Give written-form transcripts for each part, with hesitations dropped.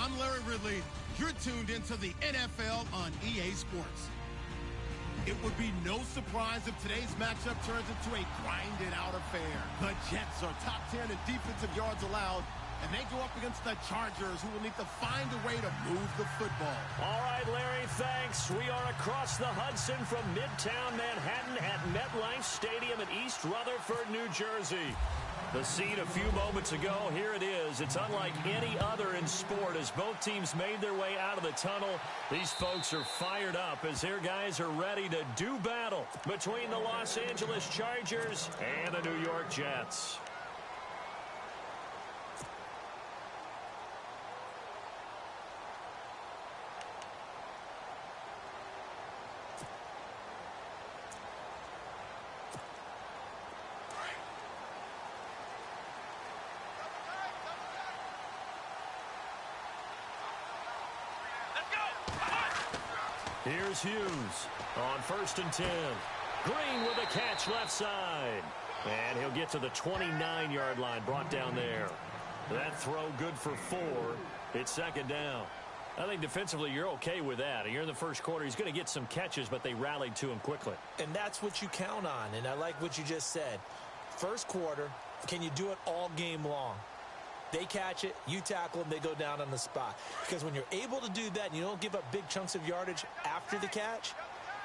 I'm Larry Ridley. You're tuned into the NFL on EA Sports. It would be no surprise if today's matchup turns into a grinded-out affair. The Jets are top 10 in defensive yards allowed, and they go up against the Chargers, who will need to find a way to move the football. All right, Larry, thanks. We are across the Hudson from Midtown Manhattan at MetLife Stadium in East Rutherford, New Jersey. The scene a few moments ago, here it is. It's unlike any other in sport as both teams made their way out of the tunnel. These folks are fired up as their guys are ready to do battle between the Los Angeles Chargers and the New York Jets. Here's Hughes on 1st and 10. Green with a catch left side. And he'll get to the 29-yard line, brought down there. That throw good for 4. It's 2nd down. I think defensively you're okay with that. You're in the first quarter. He's going to get some catches, but they rallied to him quickly. And that's what you count on, and I like what you just said. First quarter, can you do it all game long? They catch it, you tackle them, they go down on the spot. Because when you're able to do that and you don't give up big chunks of yardage after the catch,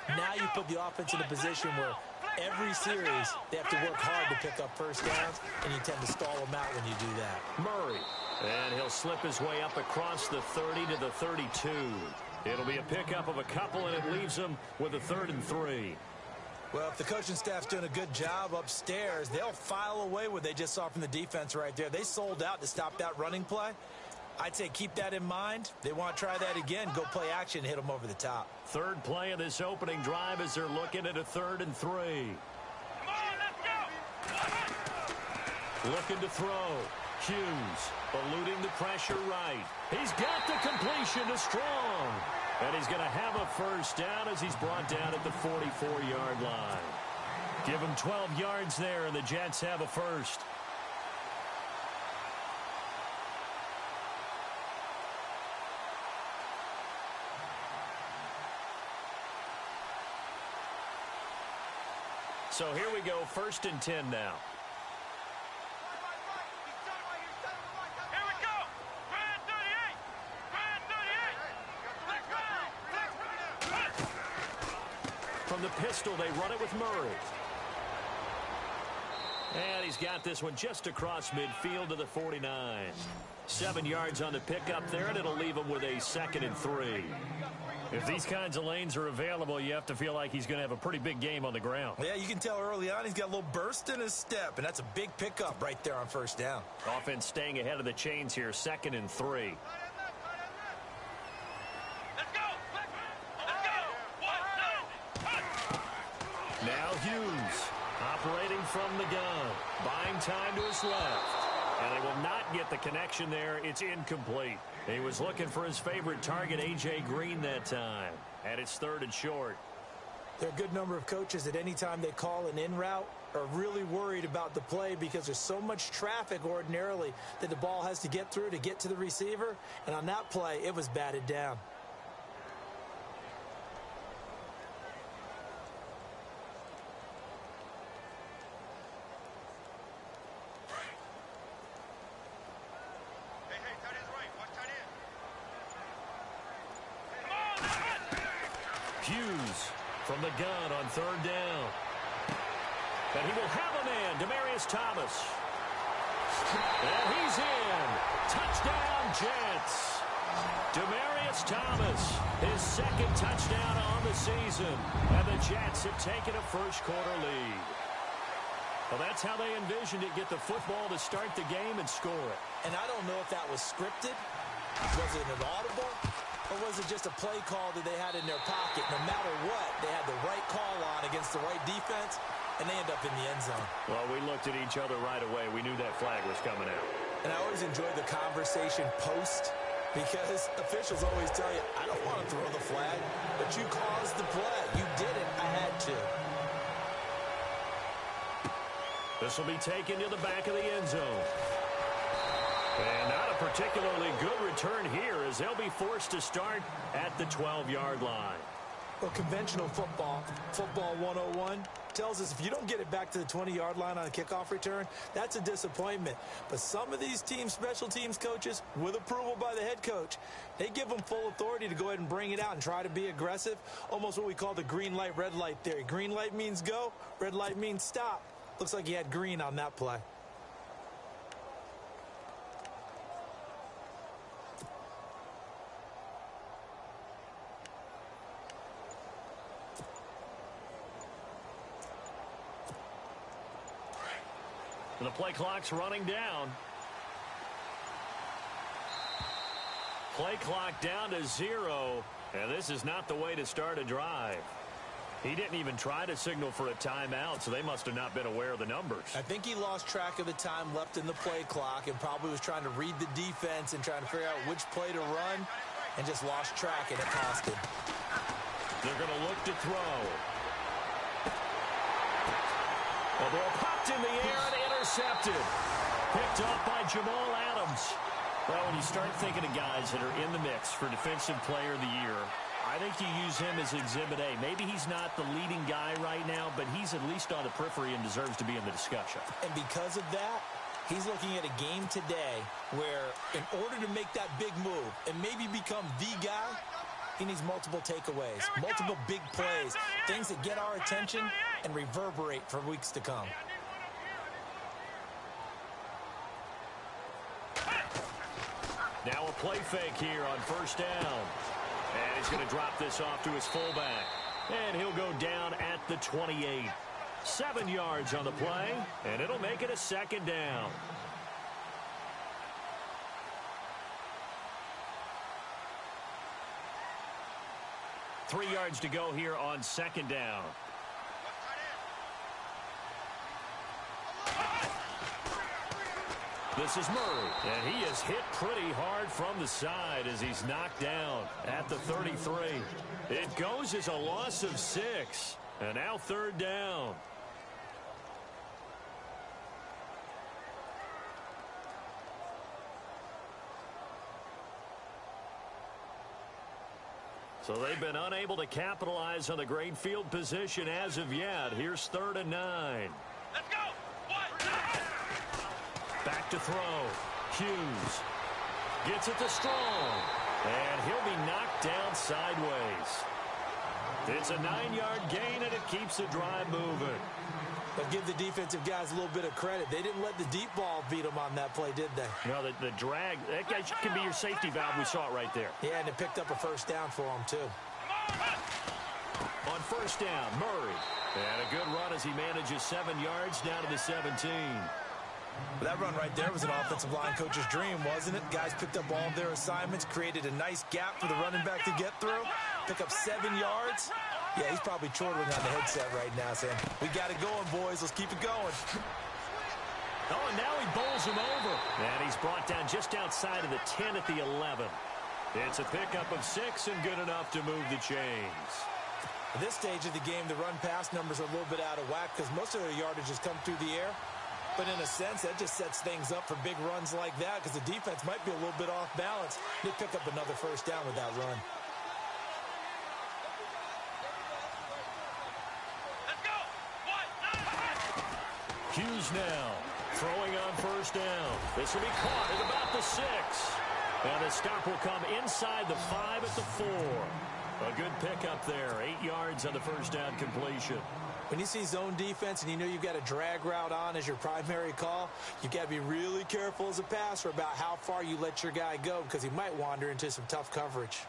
now you put the offense in a position where every series they have to work hard to pick up first downs, and you tend to stall them out when you do that. Murray, and he'll slip his way up across the 30 to the 32. It'll be a pickup of a couple, and it leaves him with a 3rd and 3. Well, if the coaching staff's doing a good job upstairs, they'll file away what they just saw from the defense right there. They sold out to stop that running play. I'd say keep that in mind. They want to try that again, go play action, and hit them over the top. Third play of this opening drive as they're looking at a 3rd and 3. Come on, let's go! Looking to throw. Hughes eluding the pressure right. He's got the completion to Strong. And he's going to have a first down as he's brought down at the 44-yard line. Give him 12 yards there, and the Jets have a first. So here we go, 1st and 10 now. From the pistol, they run it with Murray. And he's got this one just across midfield to the 49. 7 yards on the pickup there, and it'll leave him with a 2nd and 3. If these kinds of lanes are available, you have to feel like he's going to have a pretty big game on the ground. Yeah, you can tell early on he's got a little burst in his step, and that's a big pickup right there on first down. Offense staying ahead of the chains here, 2nd and 3. Now Hughes operating from the gun, buying time to his left. And they will not get the connection there. It's incomplete. He was looking for his favorite target, A.J. Green, that time. And it's 3rd and short. There are a good number of coaches that any time they call an in route are really worried about the play because there's so much traffic ordinarily that the ball has to get through to get to the receiver. And on that play, it was batted down. Hughes from the gun on 3rd down. And he will have a man, Demaryius Thomas. And he's in. Touchdown, Jets. Demaryius Thomas, his 2nd touchdown on the season. And the Jets have taken a first-quarter lead. Well, that's how they envisioned it, get the football to start the game and score it. And I don't know if that was scripted. Was it an audible? Or was it just a play call that they had in their pocket? No matter what, they had the right call on against the right defense, and they end up in the end zone. Well, we looked at each other right away. We knew that flag was coming out. And I always enjoy the conversation post because officials always tell you, I don't want to throw the flag, but you caused the play. You did it. I had to. This will be taken to the back of the end zone. And not a particularly good return here as they'll be forced to start at the 12-yard line. Well, conventional football 101, tells us if you don't get it back to the 20-yard line on a kickoff return, that's a disappointment. But some of these special teams coaches, with approval by the head coach, they give them full authority to go ahead and bring it out and try to be aggressive, almost what we call the green light, red light theory. Green light means go, red light means stop. Looks like he had green on that play. The play clock's running down. Play clock down to 0, and this is not the way to start a drive. He didn't even try to signal for a timeout, so they must have not been aware of the numbers. I think he lost track of the time left in the play clock and probably was trying to read the defense and trying to figure out which play to run and just lost track, and it cost him. They're going to look to throw. The ball popped in the air and intercepted. Picked off by Jamal Adams. Well, when you start thinking of guys that are in the mix for Defensive Player of the Year, I think you use him as Exhibit A. Maybe he's not the leading guy right now, but he's at least on the periphery and deserves to be in the discussion. And because of that, he's looking at a game today where in order to make that big move and maybe become the guy, he needs multiple takeaways, multiple big plays, things that get our attention and reverberate for weeks to come. Now a play fake here on first down. And he's going to drop this off to his fullback. And he'll go down at the 28. 7 yards on the play, and it'll make it a second down. Three yards to go here on second down. This is Murray, and he is hit pretty hard from the side as he's knocked down at the 33. It goes as a loss of 6, and now third down. So they've been unable to capitalize on the great field position as of yet. Here's 3rd and 9. Let's go. Back to throw. Hughes gets it to Strong, and he'll be knocked down sideways. It's a 9-yard gain, and it keeps the drive moving. But give the defensive guys a little bit of credit. They didn't let the deep ball beat them on that play, did they? No, the drag, that guy can be your safety valve. We saw it right there. Yeah, and it picked up a first down for them, too. On first down, Murray. And a good run as he manages 7 yards down to the 17. Well, that run right there was an offensive line coach's dream, wasn't it? Guys picked up all of their assignments, created a nice gap for the running back to get through, pick up 7 yards. Yeah, he's probably chortling on the headset right now saying, we got it going, boys. Let's keep it going. Oh, and now he bowls him over. And he's brought down just outside of the 10 at the 11. It's a pickup of 6 and good enough to move the chains. At this stage of the game, the run-pass numbers are a little bit out of whack because most of their yardage has come through the air. But in a sense, that just sets things up for big runs like that because the defense might be a little bit off balance. They pick up another first down with that run. Hughes now throwing on first down. This will be caught at about the 6. And the stop will come inside the 5 at the 4. A good pickup there. 8 yards on the first down completion. When you see zone defense and you know you've got a drag route on as your primary call, you've got to be really careful as a passer about how far you let your guy go because he might wander into some tough coverage.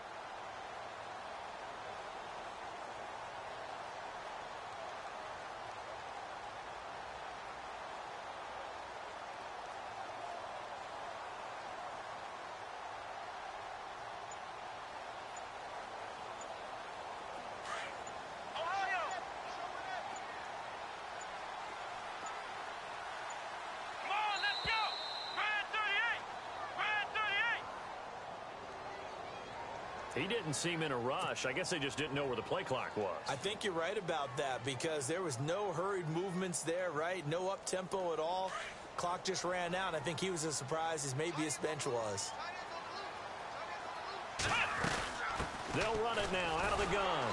He didn't seem in a rush. I guess they just didn't know where the play clock was. I think you're right about that because there was no hurried movements there, right? No up-tempo at all. Clock just ran out. I think he was as surprised as maybe his bench was. They'll run it now out of the gun.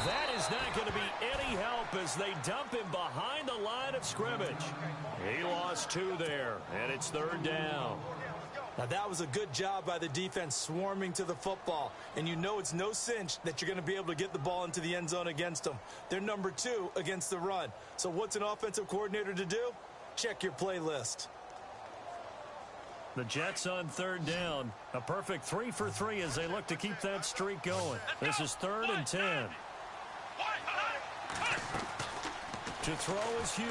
That is not going to be any help as they dump him behind the line of scrimmage. He lost 2 there, and it's 3rd down. Now, that was a good job by the defense swarming to the football. And you know it's no cinch that you're going to be able to get the ball into the end zone against them. They're number 2 against the run. So what's an offensive coordinator to do? Check your playlist. The Jets on 3rd down. A perfect 3 for 3 as they look to keep that streak going. This is 3rd and 10. To throw is Hughes.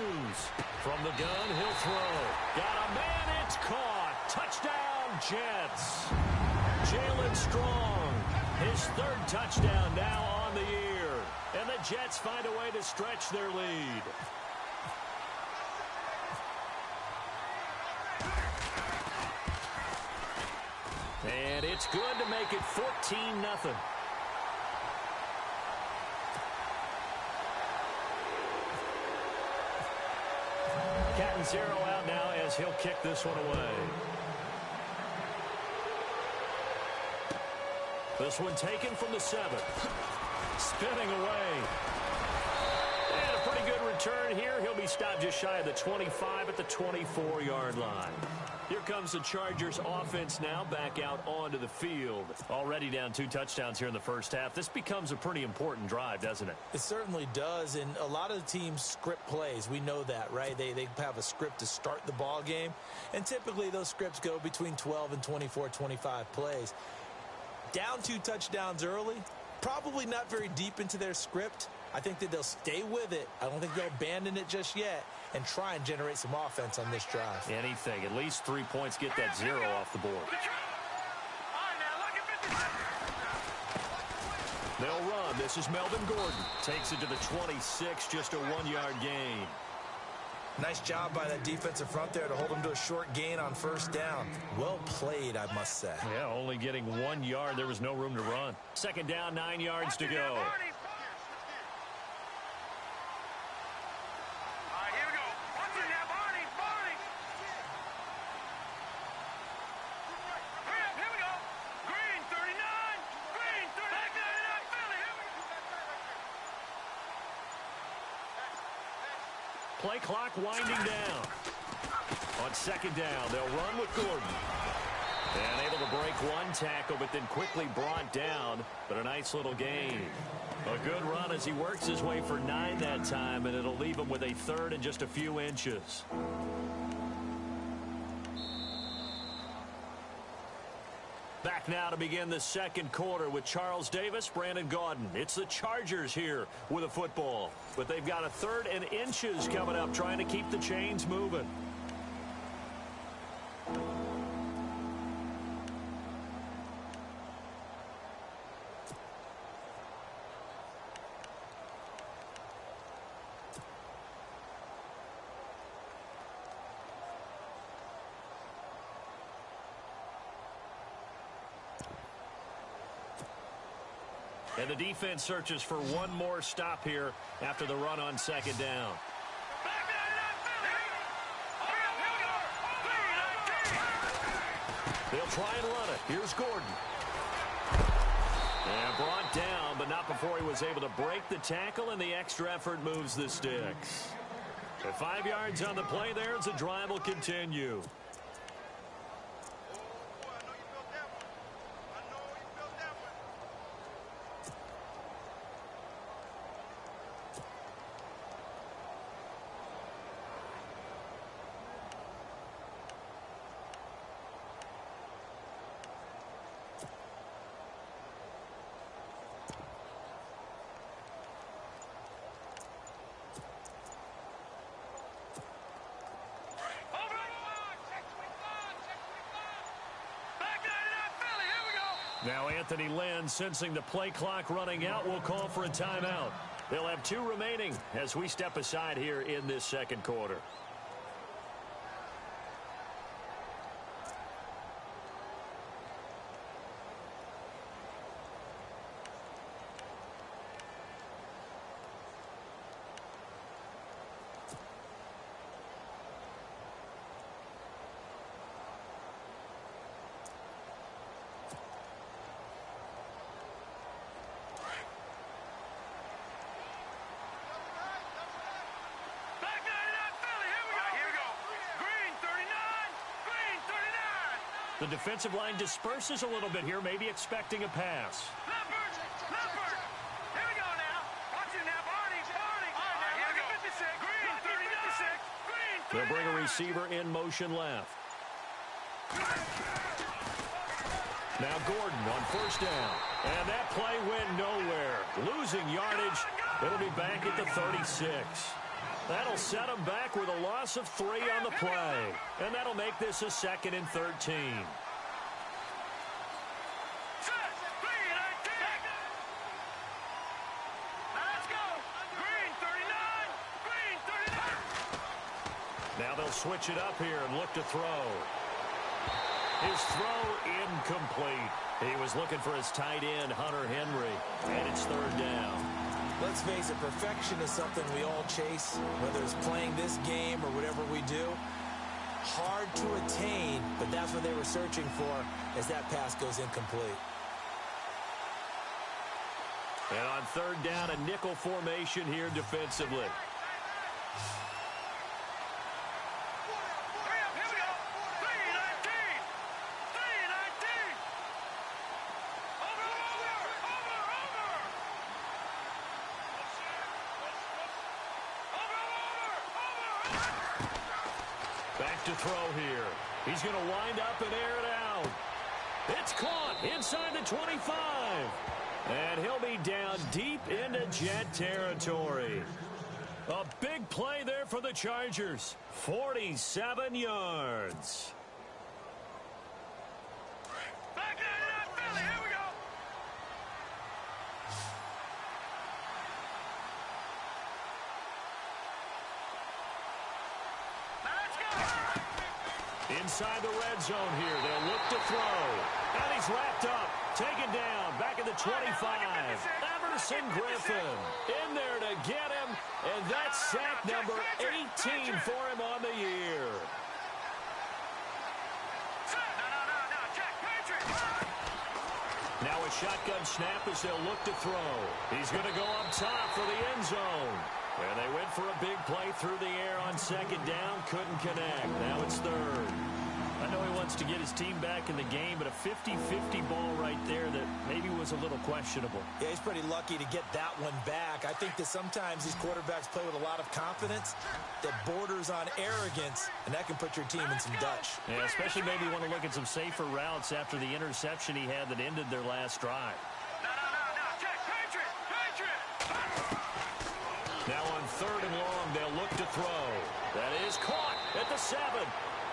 From the gun, he'll throw. Got a man, it's caught. Touchdown, Jets. Jalen Strong, his 3rd touchdown now on the year. And the Jets find a way to stretch their lead. And it's good to make it 14-0. Cat and 0 out now as he'll kick this one away. This one taken from the 7. Spinning away. And a pretty good return here. He'll be stopped just shy of the 25 at the 24-yard line. Here comes the Chargers offense now back out onto the field. Already down 2 touchdowns here in the first half. This becomes a pretty important drive, doesn't it? It certainly does, and a lot of the teams script plays. We know that, right? They have a script to start the ball game, and typically those scripts go between 12 and 24, 25 plays. Down 2 touchdowns early, probably not very deep into their script. I think that they'll stay with it. I don't think they'll abandon it just yet and try and generate some offense on this drive. Anything. At least 3 points, get that 0 off the board. They'll run. This is Melvin Gordon. Takes it to the 26, just a 1-yard gain. Nice job by that defensive front there to hold them to a short gain on 1st down. Well played, I must say. Yeah, only getting 1 yard. There was no room to run. 2nd down, 9 yards to go. Play clock winding down. On 2nd down, they'll run with Gordon. And able to break 1 tackle, but then quickly brought down. But a nice little gain. A good run as he works his way for 9 that time, and it'll leave him with a 3rd and just a few inches. Back now to begin the 2nd quarter with Charles Davis, Brandon Gaudin. It's the Chargers here with a football. But they've got a 3rd and inches coming up, trying to keep the chains moving. And the defense searches for one more stop here after the run on 2nd down. They'll try and run it. Here's Gordon. And brought down, but not before he was able to break the tackle, and the extra effort moves the sticks. At 5 yards on the play there, as the drive will continue. Now Anthony Lynn, sensing the play clock running out, will call for a timeout. They'll have 2 remaining as we step aside here in this 2nd quarter. The defensive line disperses a little bit here, maybe expecting a pass. Leopard! Leopard! Here we go now. Watch it now, Barney. Barney. All right, now, here we go. 56. Green, 36. Green, 39. They'll bring a receiver in motion left. Now Gordon on first down. And that play went nowhere. Losing yardage. It'll be back at the 36. That'll set them back with a loss of 3 on the play. And that'll make this a 2nd and 13. Let's go. Green, 39. Green, 39. Now they'll switch it up here and look to throw. His throw incomplete. He was looking for his tight end, Hunter Henry. And it's 3rd down. Let's face it, perfection is something we all chase, whether it's playing this game or whatever we do. Hard to attain, but that's what they were searching for as that pass goes incomplete. And on 3rd down, a nickel formation here defensively. Back to throw here. He's going to wind up and air it out. It's caught inside the 25. And he'll be down deep into Jet territory. A big play there for the Chargers. 47 yards. Back into that Philly. Here we go. Let's go. Inside the red zone here. They'll look to throw. And he's wrapped up. Taken down. Back at the 25. Everson Griffin in there to get him. And that's sack number 18 for him on the year. No. Check. Patriot. Now a shotgun snap as they'll look to throw. He's going to go up top for the end zone. And they went for a big play through the air on 2nd down. Couldn't connect. Now it's 3rd. I know he wants to get his team back in the game, but a 50-50 ball right there that maybe was a little questionable. Yeah, he's pretty lucky to get that one back. I think that sometimes these quarterbacks play with a lot of confidence that borders on arrogance, and that can put your team in some Dutch. Yeah, especially maybe you want to look at some safer routes after the interception he had that ended their last drive. No. Check. Patriot. Now on 3rd and long, they'll look to throw. That is caught at the 7.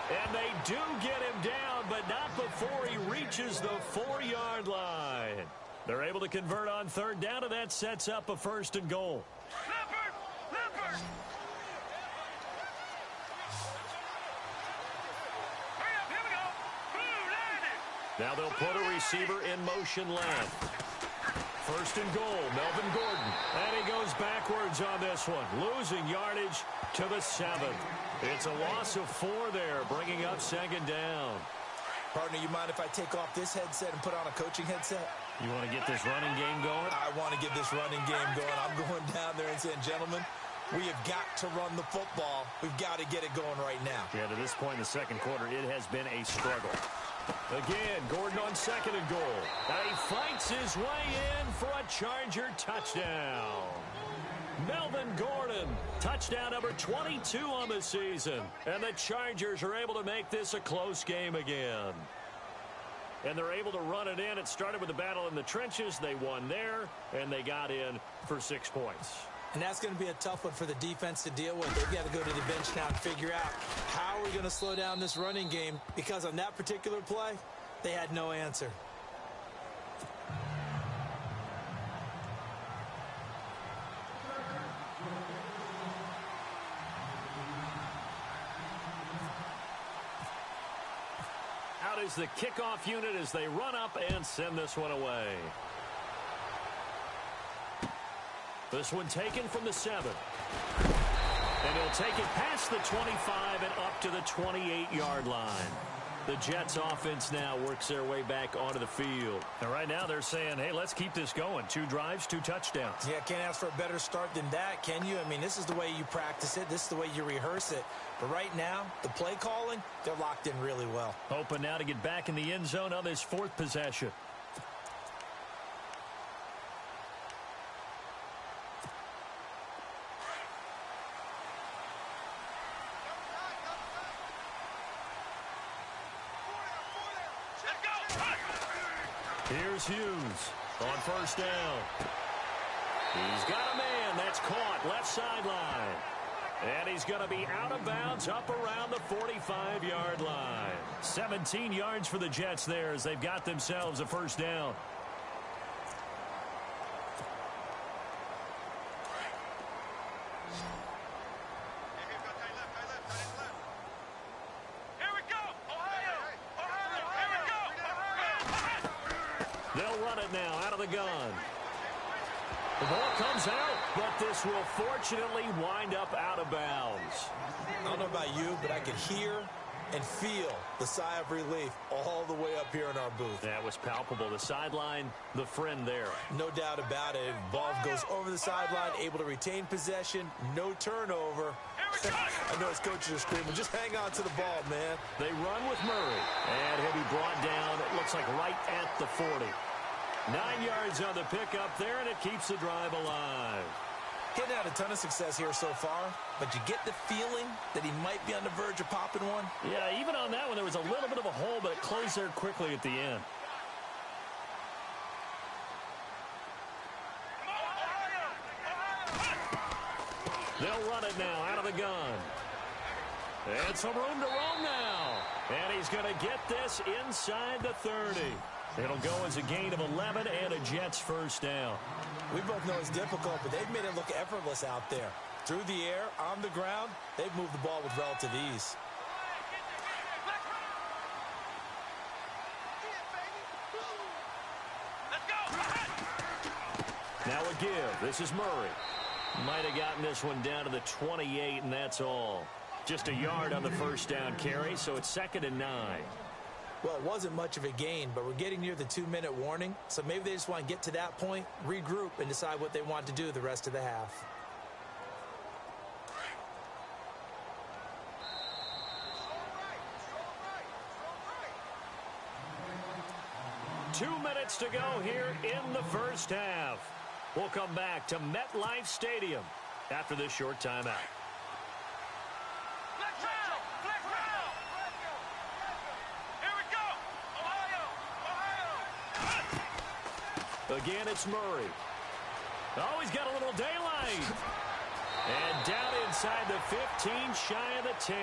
And they do get him down, but not before he reaches the 4-yard line. They're able to convert on 3rd down, and that sets up a 1st and goal. Leopard. Hurry up. Here we go. Blue landed. Now they'll put a receiver in motion left. 1st and goal, Melvin Gordon. And he goes backwards on this one, losing yardage to the 7. It's a loss of 4 there, bringing up 2nd down. Partner, you mind if I take off this headset and put on a coaching headset? You want to get this running game going? I want to get this running game going. I'm going down there and saying, gentlemen, we have got to run the football. We've got to get it going right now. Yeah, to this point in the 2nd quarter, it has been a struggle. Again, Gordon on 2nd and goal. Now he fights his way in for a Charger touchdown. Melvin Gordon, touchdown number 22 on the season. And the Chargers are able to make this a close game again. And they're able to run it in. It started with a battle in the trenches. They won there, and they got in for 6 points. And that's going to be a tough one for the defense to deal with. They've got to go to the bench now and figure out how are we going to slow down this running game, because on that particular play, they had no answer. Out is the kickoff unit as they run up and send this one away. This one taken from the 7. And he'll take it past the 25 and up to the 28-yard line. The Jets offense now works their way back onto the field. And right now they're saying, hey, let's keep this going. 2 drives, 2 touchdowns. Yeah, can't ask for a better start than that, can you? I mean, this is the way you practice it. This is the way you rehearse it. But right now, the play calling, they're locked in really well. Hoping now to get back in the end zone on this 4th possession. Here's Hughes on first down. He's got a man. That's caught left sideline. And he's going to be out of bounds up around the 45-yard line. 17 yards for the Jets there as they've got themselves a first down. They'll run it now out of the gun. The ball comes out, but this will fortunately wind up out of bounds. I don't know about you, but I could hear and feel the sigh of relief all the way up here in our booth. That was palpable. The sideline, the friend there. No doubt about it. Ball goes over the sideline, able to retain possession, no turnover. I know his coaches are screaming, just hang on to the ball, man. They run with Murray, and he'll be brought down, it looks like right at the 40. 9 yards on the pickup there, and it keeps the drive alive. He hadn't had a ton of success here so far, but you get the feeling that he might be on the verge of popping one. Yeah, even on that one, there was a little bit of a hole, but it closed there quickly at the end. They'll run it now out of the gun. And some room to roam now. And he's going to get this inside the 30. It'll go as a gain of 11 and a Jets first down. We both know it's difficult, but they've made it look effortless out there. Through the air, on the ground, they've moved the ball with relative ease. Now a give. This is Murray. Might have gotten this one down to the 28, and that's all. Just a yard on the first down carry, so it's 2nd and 9. Well, it wasn't much of a gain, but we're getting near the 2-minute warning, so maybe they just want to get to that point, regroup, and decide what they want to do the rest of the half. Two minutes to go here in the first half. We'll come back to MetLife Stadium after this short timeout. Again, it's Murray. Oh, he's got a little daylight. And down inside the 15, shy of the 10.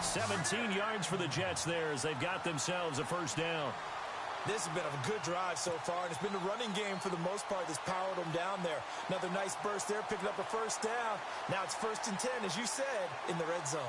17 yards for the Jets there as they've got themselves a first down. This has been a good drive so far, and it's been the running game for the most part that's powered them down there. Another nice burst there, picking up a first down. Now it's 1st and 10, as you said, in the red zone.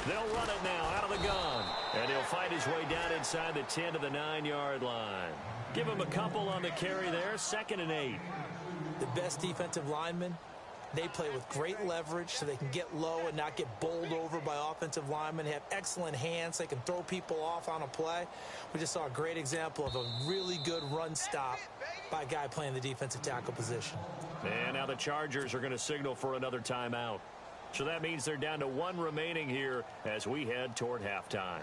They'll run it now out of the gun. And he'll fight his way down inside the 10 to the 9-yard line. Give him a couple on the carry there. 2nd and 8. The best defensive linemen, they play with great leverage so they can get low and not get bowled over by offensive linemen. They have excellent hands. They can throw people off on a play. We just saw a great example of a really good run stop by a guy playing the defensive tackle position. And now the Chargers are going to signal for another timeout. So that means they're down to 1 remaining here as we head toward halftime.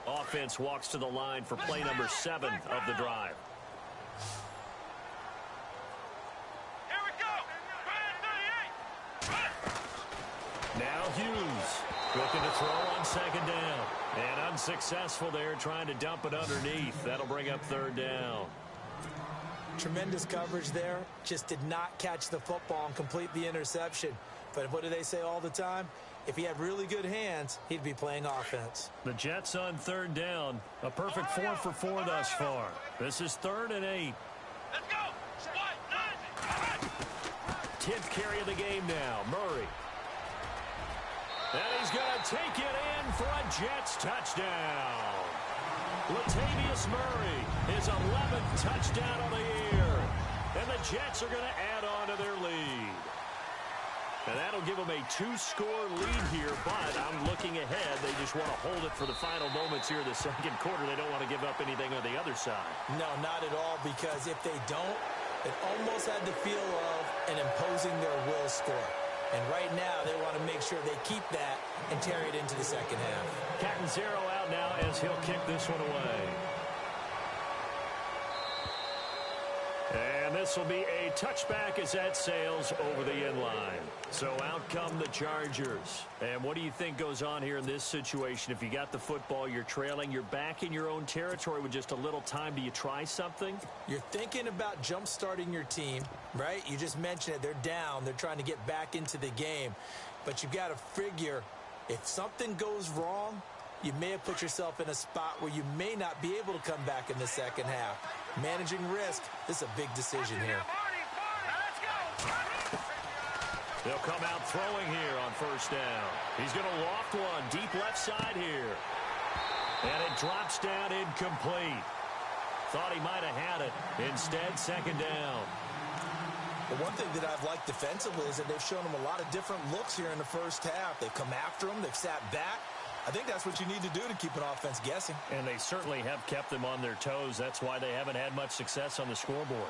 Offense walks to the line for play number 7 of the drive. Here we go. Now Hughes looking to throw on 2nd down. And unsuccessful there, trying to dump it underneath. That'll bring up 3rd down. Tremendous coverage there. Just did not catch the football and complete the interception. But what do they say all the time? If he had really good hands, he'd be playing offense. The Jets on third down. A perfect 4 for 4 thus far. This is 3rd and 8. Let's go. 10th carry of the game now. Murray. And he's going to take it in for a Jets touchdown. Latavius Murray, his 11th touchdown of the year. And the Jets are going to add on to their lead. And that'll give them a 2-score lead here, but I'm looking ahead. They just want to hold it for the final moments here in the second quarter. They don't want to give up anything on the other side. No, not at all, because if they don't, it almost had the feel of an imposing their will score. And right now, they want to make sure they keep that and carry it into the second half. Catanzaro out now as he'll kick this one away. And this will be a touchback as that sails over the end line. So out come the Chargers. And what do you think goes on here in this situation? If you got the football, you're trailing, you're back in your own territory with just a little time. Do you try something? You're thinking about jump-starting your team, right? You just mentioned it. They're down. They're trying to get back into the game. But you've got to figure if something goes wrong, you may have put yourself in a spot where you may not be able to come back in the second half. Managing risk, this is a big decision here. They'll come out throwing here on first down. He's going to loft one deep left side here. And it drops down incomplete. Thought he might have had it. Instead, second down. The one thing that I've liked defensively is that they've shown him a lot of different looks here in the first half. They've come after him. They've sat back. I think that's what you need to do to keep an offense guessing. And they certainly have kept them on their toes. That's why they haven't had much success on the scoreboard.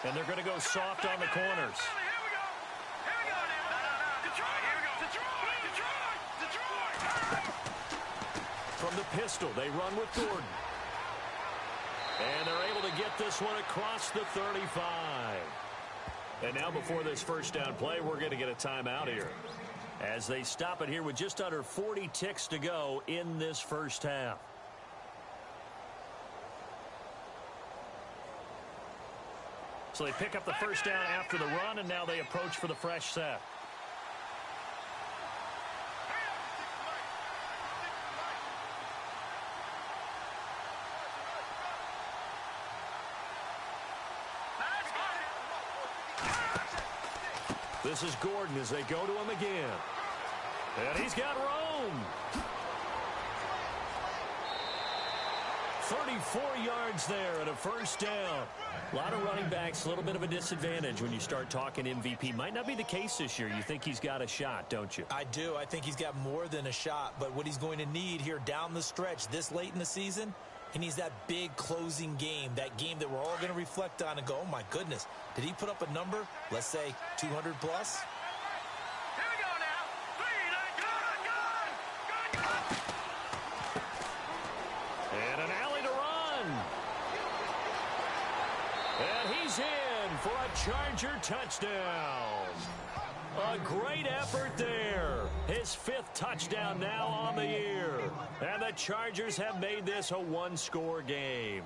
And they're going to go soft on the corners. From the pistol, they run with Gordon. And they're able to get this one across the 35. And now before this first down play, we're going to get a timeout here, as they stop it here with just under 40 ticks to go in this first half. So they pick up the first down after the run, and now they approach for the fresh set. This is Gordon as they go to him again. And he's got Rome. 34 yards there and a first down. A lot of running backs, a little bit of a disadvantage when you start talking MVP. Might not be the case this year. You think he's got a shot, don't you? I do. I think he's got more than a shot. But what he's going to need here down the stretch this late in the season, he needs that big closing game, that game that we're all going to reflect on and go, oh, my goodness, did he put up a number, let's say 200 plus? Here we go now. And an alley to run. And he's in for a Charger touchdown. A great effort there. His 5th touchdown now on the year. And the Chargers have made this a one-score game.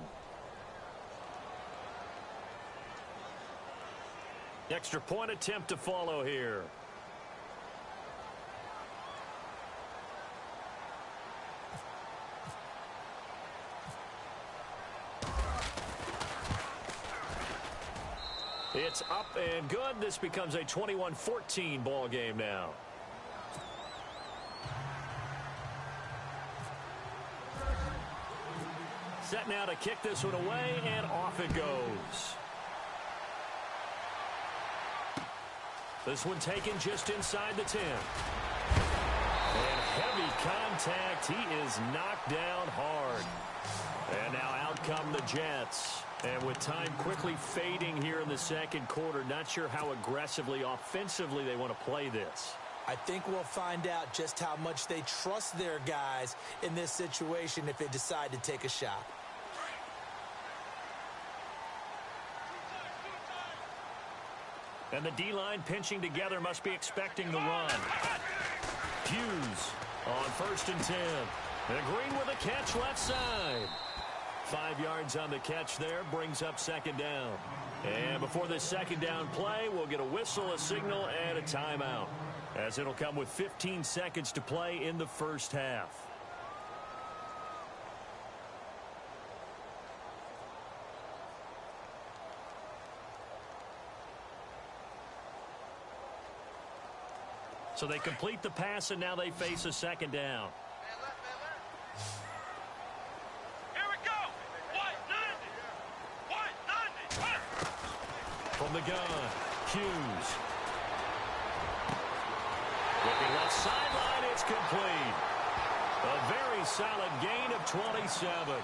Extra point attempt to follow here. It's up and good. This becomes a 21-14 ball game now. Set now to kick this one away, and off it goes. This one taken just inside the 10. And heavy contact. He is knocked down hard. And now out come the Jets. And with time quickly fading here in the second quarter, not sure how aggressively, offensively they want to play this. I think we'll find out just how much they trust their guys in this situation if they decide to take a shot. And the D-line pinching together must be expecting the run. Hughes on 1st and 10. And Green with a catch left side. 5 yards on the catch there, brings up second down. And before this second down play, we'll get a whistle, a signal, and a timeout, as it'll come with 15 seconds to play in the first half. So they complete the pass, and now they face a second down. Here we go. White 90. From the gun, Hughes. With the left sideline, it's complete. A very solid gain of 27.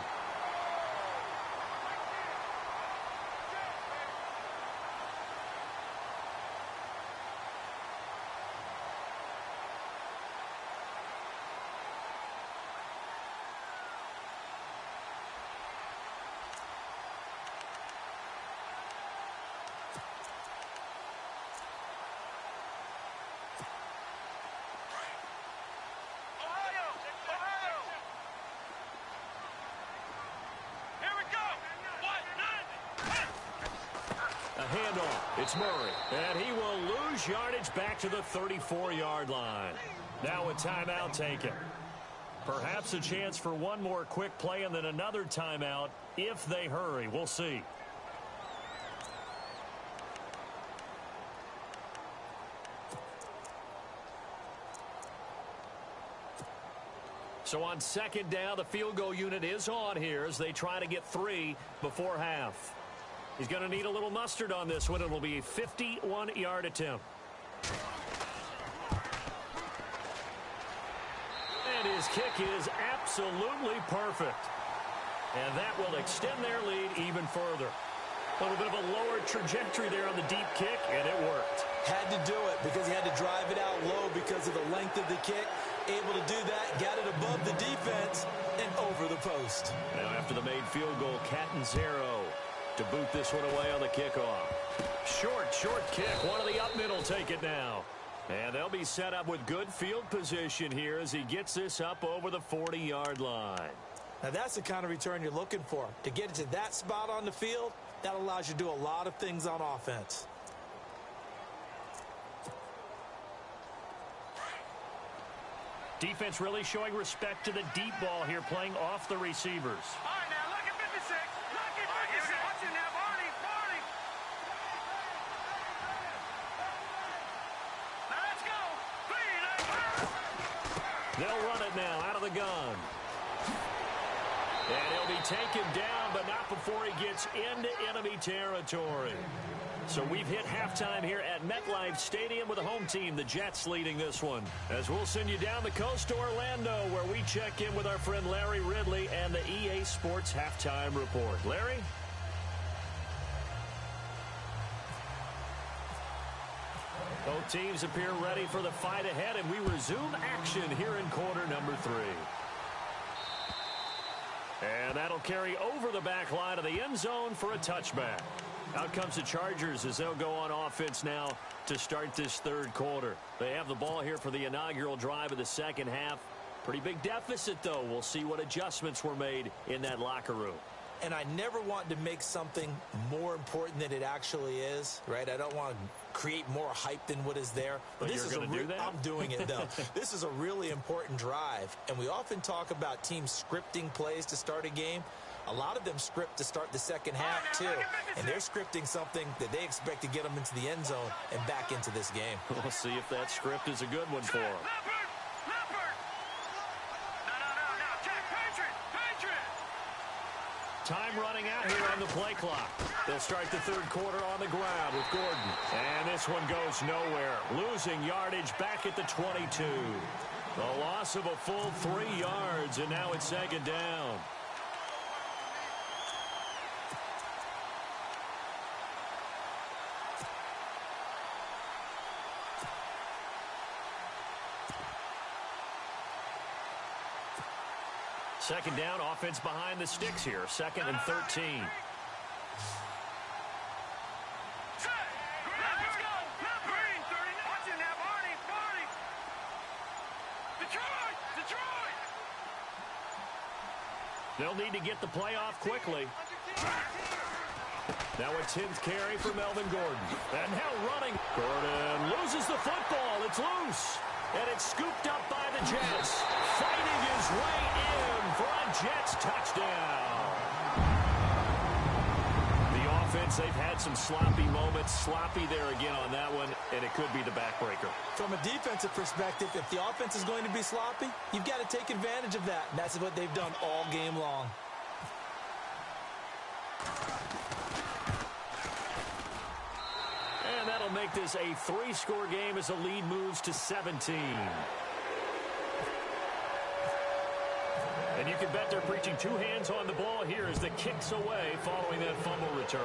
Handoff. It's Murray. And he will lose yardage back to the 34-yard line. Now a timeout taken. Perhaps a chance for one more quick play and then another timeout if they hurry. We'll see. So on second down, the field goal unit is on here as they try to get 3 before half. He's going to need a little mustard on this one. It'll be a 51-yard attempt. And his kick is absolutely perfect. And that will extend their lead even further. A little bit of a lower trajectory there on the deep kick, and it worked. Had to do it because he had to drive it out low because of the length of the kick. Able to do that, got it above the defense and over the post. Now after the made field goal, Catanzaro to boot this one away on the kickoff. Short kick. One of the up middle take it now. And they'll be set up with good field position here as he gets this up over the 40-yard line. Now that's the kind of return you're looking for. To get it to that spot on the field, that allows you to do a lot of things on offense. Defense really showing respect to the deep ball here, playing off the receivers. All right, now look at 56. Look at 56. Watch it now, Barney. Now let's go. They'll run it now out of the gun. And he'll be taken down, but not before he gets into enemy territory. So we've hit halftime here at MetLife Stadium with the home team, the Jets, leading this one. As we'll send you down the coast to Orlando, where we check in with our friend Larry Ridley and the EA Sports Halftime Report. Larry? Both teams appear ready for the fight ahead, and we resume action here in quarter number 3. And that'll carry over the back line of the end zone for a touchback. Out comes the Chargers as they'll go on offense now to start this third quarter. They have the ball here for the inaugural drive of the second half. Pretty big deficit, though. We'll see what adjustments were made in that locker room. And I never want to make something more important than it actually is, right? I don't want to create more hype than what is there. But this you're going to do that? I'm doing it, though. This is a really important drive. And we often talk about teams scripting plays to start a game. A lot of them script to start the second half, too. And they're scripting something that they expect to get them into the end zone and back into this game. We'll see if that script is a good one for them. Time running out here on the play clock. They'll start the third quarter on the ground with Gordon. And this one goes nowhere. Losing yardage back at the 22. The loss of a full 3 yards, and now it's second down. Second down, offense behind the sticks here. 2nd and 13. They'll need to get the play off quickly. Now a 10th carry for Melvin Gordon. And now running. Gordon loses the football. It's loose. And it's scooped up by the Jets. Fighting his way in for a Jets touchdown. The offense, they've had some sloppy moments. Sloppy there again on that one, and it could be the backbreaker. From a defensive perspective, if the offense is going to be sloppy, you've got to take advantage of that. And that's what they've done all game long. And that'll make this a 3-score game as the lead moves to 17. And you can bet they're preaching 2 hands on the ball here as the kick's away following that fumble return.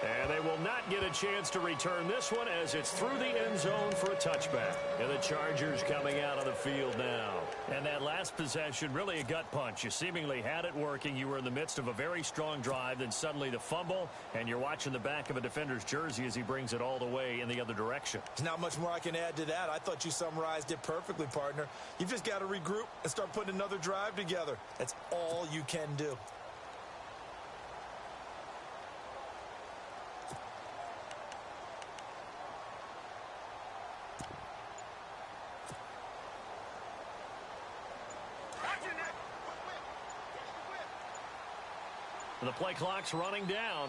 And they will not get a chance to return this one as it's through the end zone for a touchback. And the Chargers coming out on the field now. And that last possession, really a gut punch. You seemingly had it working. You were in the midst of a very strong drive. Then suddenly the fumble, and you're watching the back of a defender's jersey as he brings it all the way in the other direction. There's not much more I can add to that. I thought you summarized it perfectly, partner. You've just got to regroup and start putting another drive together. That's all you can do. The play clock's running down. All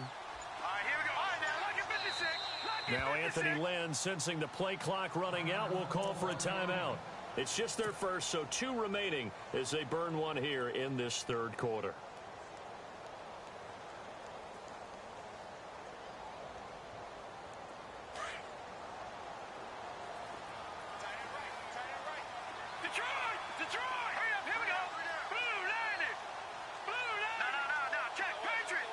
right, here we go. All right, now, look at 56. Look at Now 56. Anthony Lynn, sensing the play clock running out, will call for a timeout. It's just their first, so 2 remaining as they burn one here in this 3rd quarter. Detroit! Hurry up, here we go. Blue landed. Blue landed. No. Check. Patriot.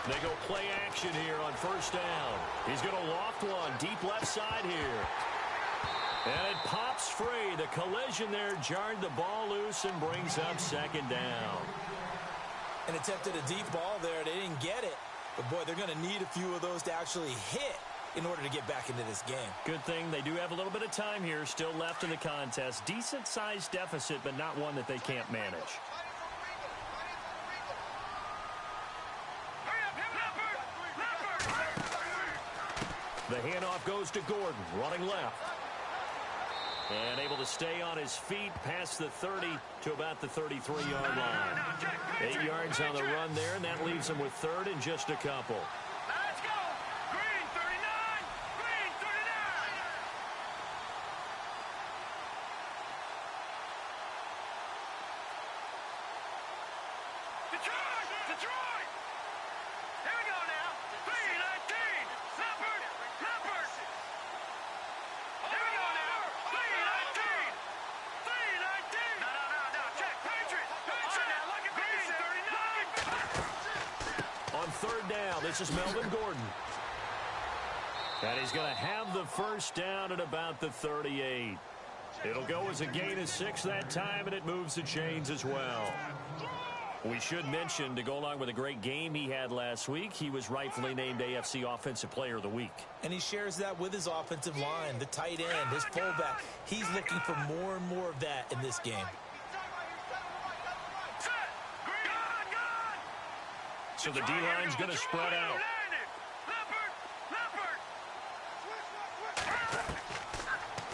They go play action here on 1st down. He's going to loft one deep left side here. And it pops free. The collision there jarred the ball loose and brings up 2nd down. And attempted a deep ball there. They didn't get it. But, boy, they're going to need a few of those to actually hit in order to get back into this game. Good thing they do have a little bit of time here still left in the contest. Decent-sized deficit, but not one that they can't manage. The handoff goes to Gordon, running left. And able to stay on his feet past the 30 to about the 33-yard line. 8 yards on the run there, and that leaves him with 3rd and just a couple. Let's go. Green 39. Green 39. Detroit. Here we go now. 319. Leopard. Here we go now. 319. 319. No. Check. Patriot. Now look at Green 39. On 3rd down, this is Melvin Gordon. And he's going to have the 1st down at about the 38. It'll go as a gain of 6 that time, and it moves the chains as well. We should mention, to go along with a great game he had last week, he was rightfully named AFC Offensive Player of the Week. And he shares that with his offensive line, the tight end, his fullback. He's looking for more and more of that in this game. So the D-line's going to spread out.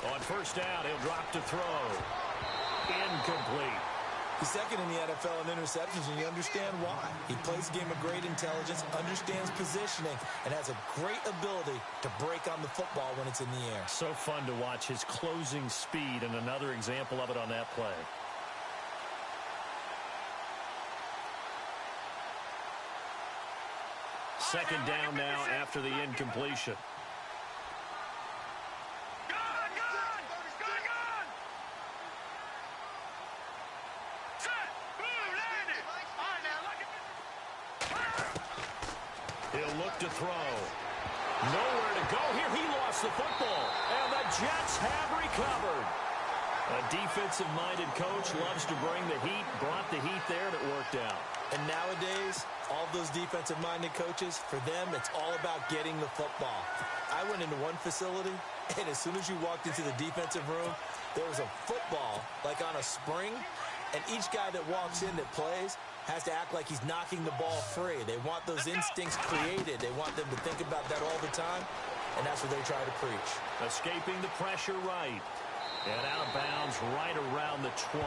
On 1st down, he'll drop to throw. Incomplete. He's 2nd in the NFL in interceptions, and you understand why. He plays a game of great intelligence, understands positioning, and has a great ability to break on the football when it's in the air. So fun to watch his closing speed, and another example of it on that play. Second down now after the incompletion. He'll look to throw. Nowhere to go here. He lost the football. And the Jets have recovered. A defensive-minded coach loves to bring the heat, brought the heat there, and it worked out. And nowadays, All those defensive-minded coaches, for them, it's all about getting the football. I went into one facility, and as soon as you walked into the defensive room, there was a football, like on a spring, and each guy that walks in that plays has to act like he's knocking the ball free. They want those instincts created. They want them to think about that all the time, and that's what they try to preach. Escaping the pressure right. And out of bounds right around the 20.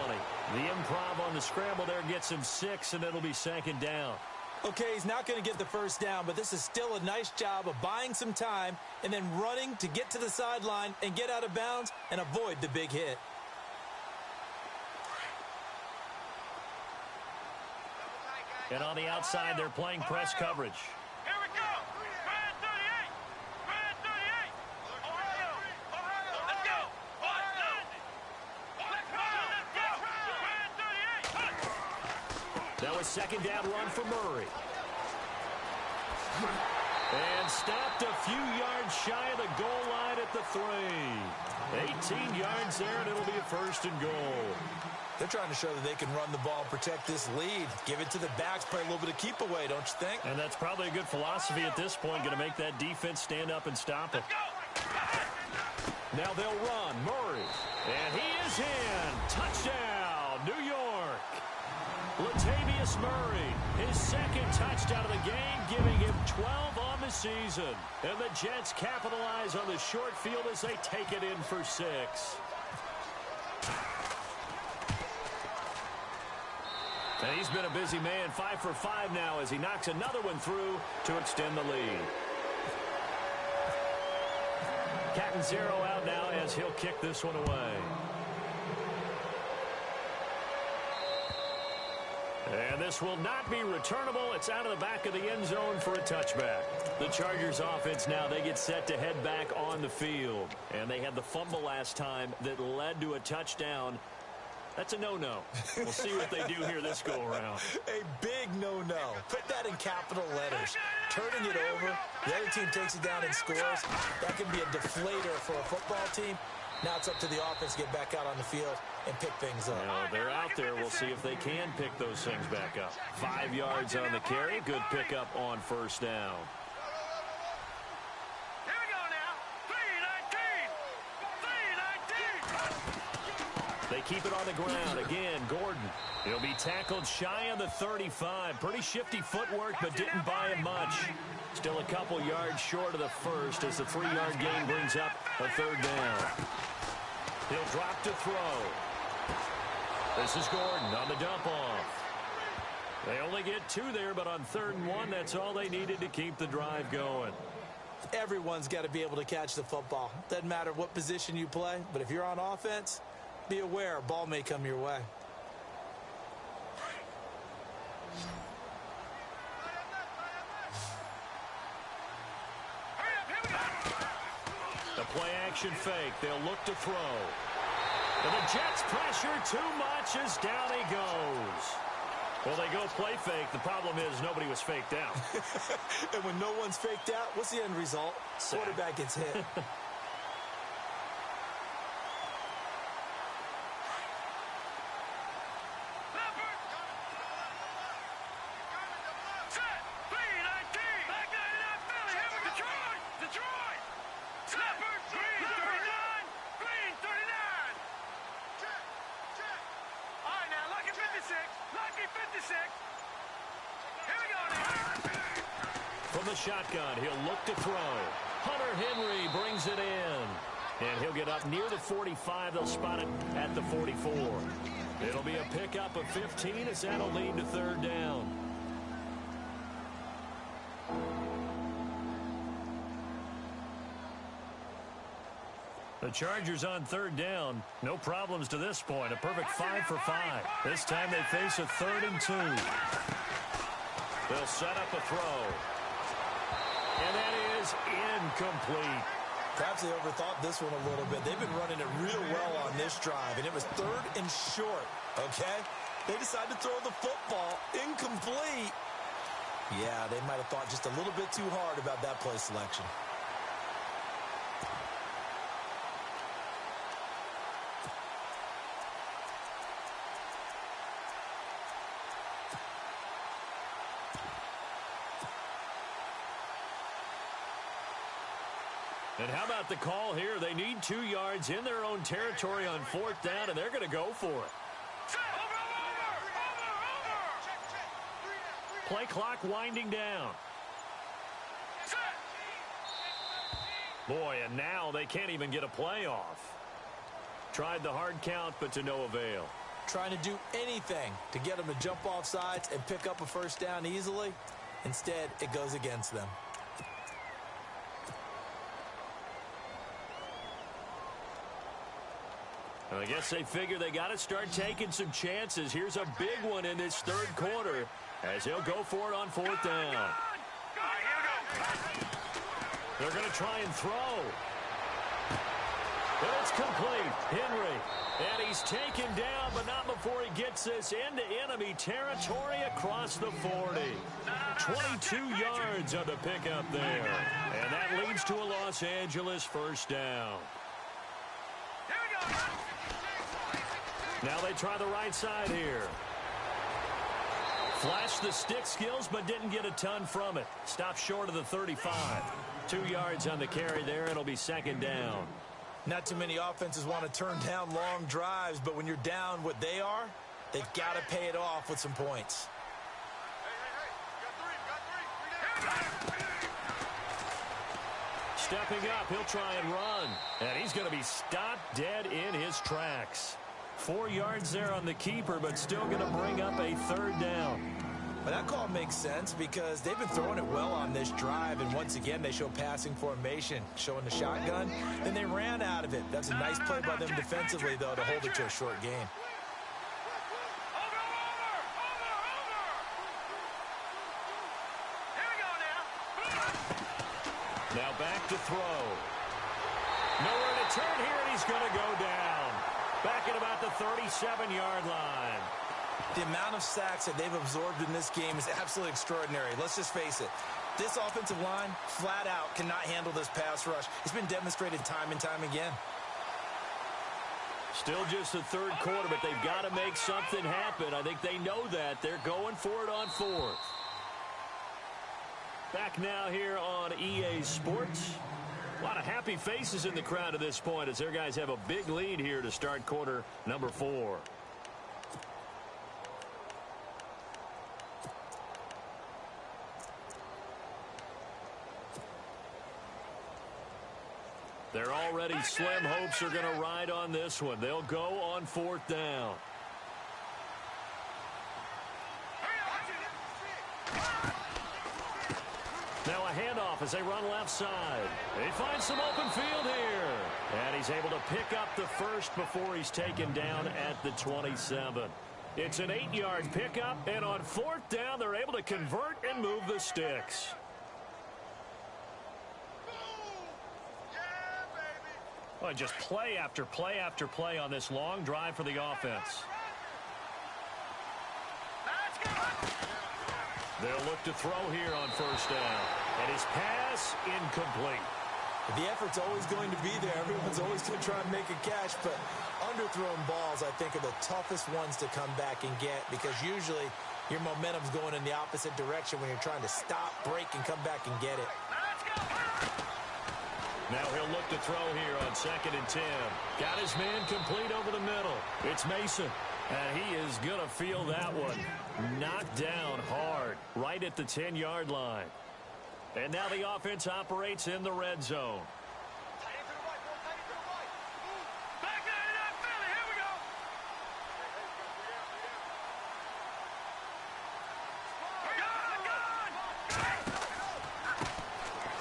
The improv on the scramble there gets him 6, and it'll be second down. Okay, he's not going to get the first down, but this is still a nice job of buying some time and then running to get to the sideline and get out of bounds and avoid the big hit. And on the outside, they're playing press coverage. Here we go. Brand 38. Brand 38. Ohio. Ohio. Let's go. Let's go. Brand 38. That was second down run for Murray. And stopped a few yards shy of the goal line at the 3. 18 yards there, and it'll be a first and goal. They're trying to show that they can run the ball, protect this lead, give it to the backs, play a little bit of keep away, don't you think? And that's probably a good philosophy at this point, going to make that defense stand up and stop them. Now they'll run. Murray. And he is in. Touchdown, New York. Latavius Murray, his second touchdown of the game, giving him 12 on the season. And the Jets capitalize on the short field as they take it in for 6. And he's been a busy man, 5 for 5 now as he knocks another one through to extend the lead. Cat and zero out now as he'll kick this one away. And this will not be returnable. It's out of the back of the end zone for a touchback. The Chargers offense now, they get set to head back on the field. And they had the fumble last time that led to a touchdown. That's a no-no. We'll see what they do here this go-around. A big no-no. Put that in capital letters. Turning it over, the other team takes it down and scores. That can be a deflator for a football team. Now it's up to the offense to get back out on the field and pick things up. Well, they're out there. We'll see if they can pick those things back up. 5 yards on the carry. Good pickup on first down. Here we go now. 3-19. 3-19. They keep it on the ground. Again, Gordon. He'll be tackled shy of the 35. Pretty shifty footwork, but didn't buy him much. Still a couple yards short of the first as the 3-yard gain brings up a third down. He'll drop to throw. This is Gordon on the dump-off. They only get 2 there, but on 3rd and 1, that's all they needed to keep the drive going. Everyone's got to be able to catch the football. Doesn't matter what position you play, but if you're on offense, be aware a ball may come your way. The play-action fake. They'll look to throw. And the Jets pressure too much as down he goes. Well, they go play fake. The problem is nobody was faked out. And when no one's faked out, what's the end result? Quarterback gets hit. From the shotgun, he'll look to throw. Hunter Henry brings it in. And he'll get up near the 45. They'll spot it at the 44. It'll be a pickup of 15 as that'll lead to 3rd down. The Chargers on 3rd down. No problems to this point. A perfect 5 for 5. This time they face a 3rd and 2. They'll set up a throw. And that is incomplete. Perhaps they overthought this one a little bit. They've been running it real well on this drive, and it was 3rd and short, okay? They decided to throw the football incomplete. Yeah, they might have thought just a little bit too hard about that play selection. And how about the call here? They need 2 yards in their own territory on 4th down, and they're going to go for it. Play clock winding down. Boy, and now they can't even get a play off. Tried the hard count, but to no avail. Trying to do anything to get them to jump off sides and pick up a 1st down easily. Instead, it goes against them. I guess they figure they got to start taking some chances. Here's a big one in this 3rd quarter as he'll go for it on 4th down. They're going to try and throw. And it's complete. Henry. And he's taken down, but not before he gets this into enemy territory across the 40. 22 yards on the pickup there. And that leads to a Los Angeles 1st down. Now they try the right side here. Flashed the stick skills, but didn't get a ton from it. Stopped short of the 35. 2 yards on the carry there. It'll be 2nd down. Not too many offenses want to turn down long drives, but when you're down what they are, they've got to pay it off with some points. Stepping up, he'll try and run. And he's going to be stopped dead in his tracks. 4 yards there on the keeper, but still going to bring up a 3rd down. But that call makes sense because they've been throwing it well on this drive, and once again they show passing formation, showing the shotgun. Then they ran out of it. That's a nice play by them defensively, though, to hold it to a short gain. Now back to throw. Nowhere to turn here, and he's going to go down. Back at about the 37-yard line. The amount of sacks that they've absorbed in this game is absolutely extraordinary. Let's just face it. This offensive line, flat out, cannot handle this pass rush. It's been demonstrated time and time again. Still just the 3rd quarter, but they've got to make something happen. I think they know that. They're going for it on 4th. Back now here on EA Sports. A lot of happy faces in the crowd at this point as their guys have a big lead here to start quarter number 4. Their already slim hopes are going to ride on this one. They'll go on 4th down. Now a handoff as they run left side. They find some open field here. And he's able to pick up the 1st before he's taken down at the 27. It's an 8-yard pickup, and on 4th down, they're able to convert and move the sticks. Well, just play after play after play on this long drive for the offense. They'll look to throw here on 1st down. And his pass incomplete. The effort's always going to be there. Everyone's always going to try and make a catch, but underthrown balls, I think, are the toughest ones to come back and get because usually your momentum's going in the opposite direction when you're trying to stop, break, and come back and get it. Now he'll look to throw here on 2nd and 10. Got his man complete over the middle. It's Mason. And he is going to feel that one. Knocked down hard right at the 10-yard line. And now the offense operates in the red zone.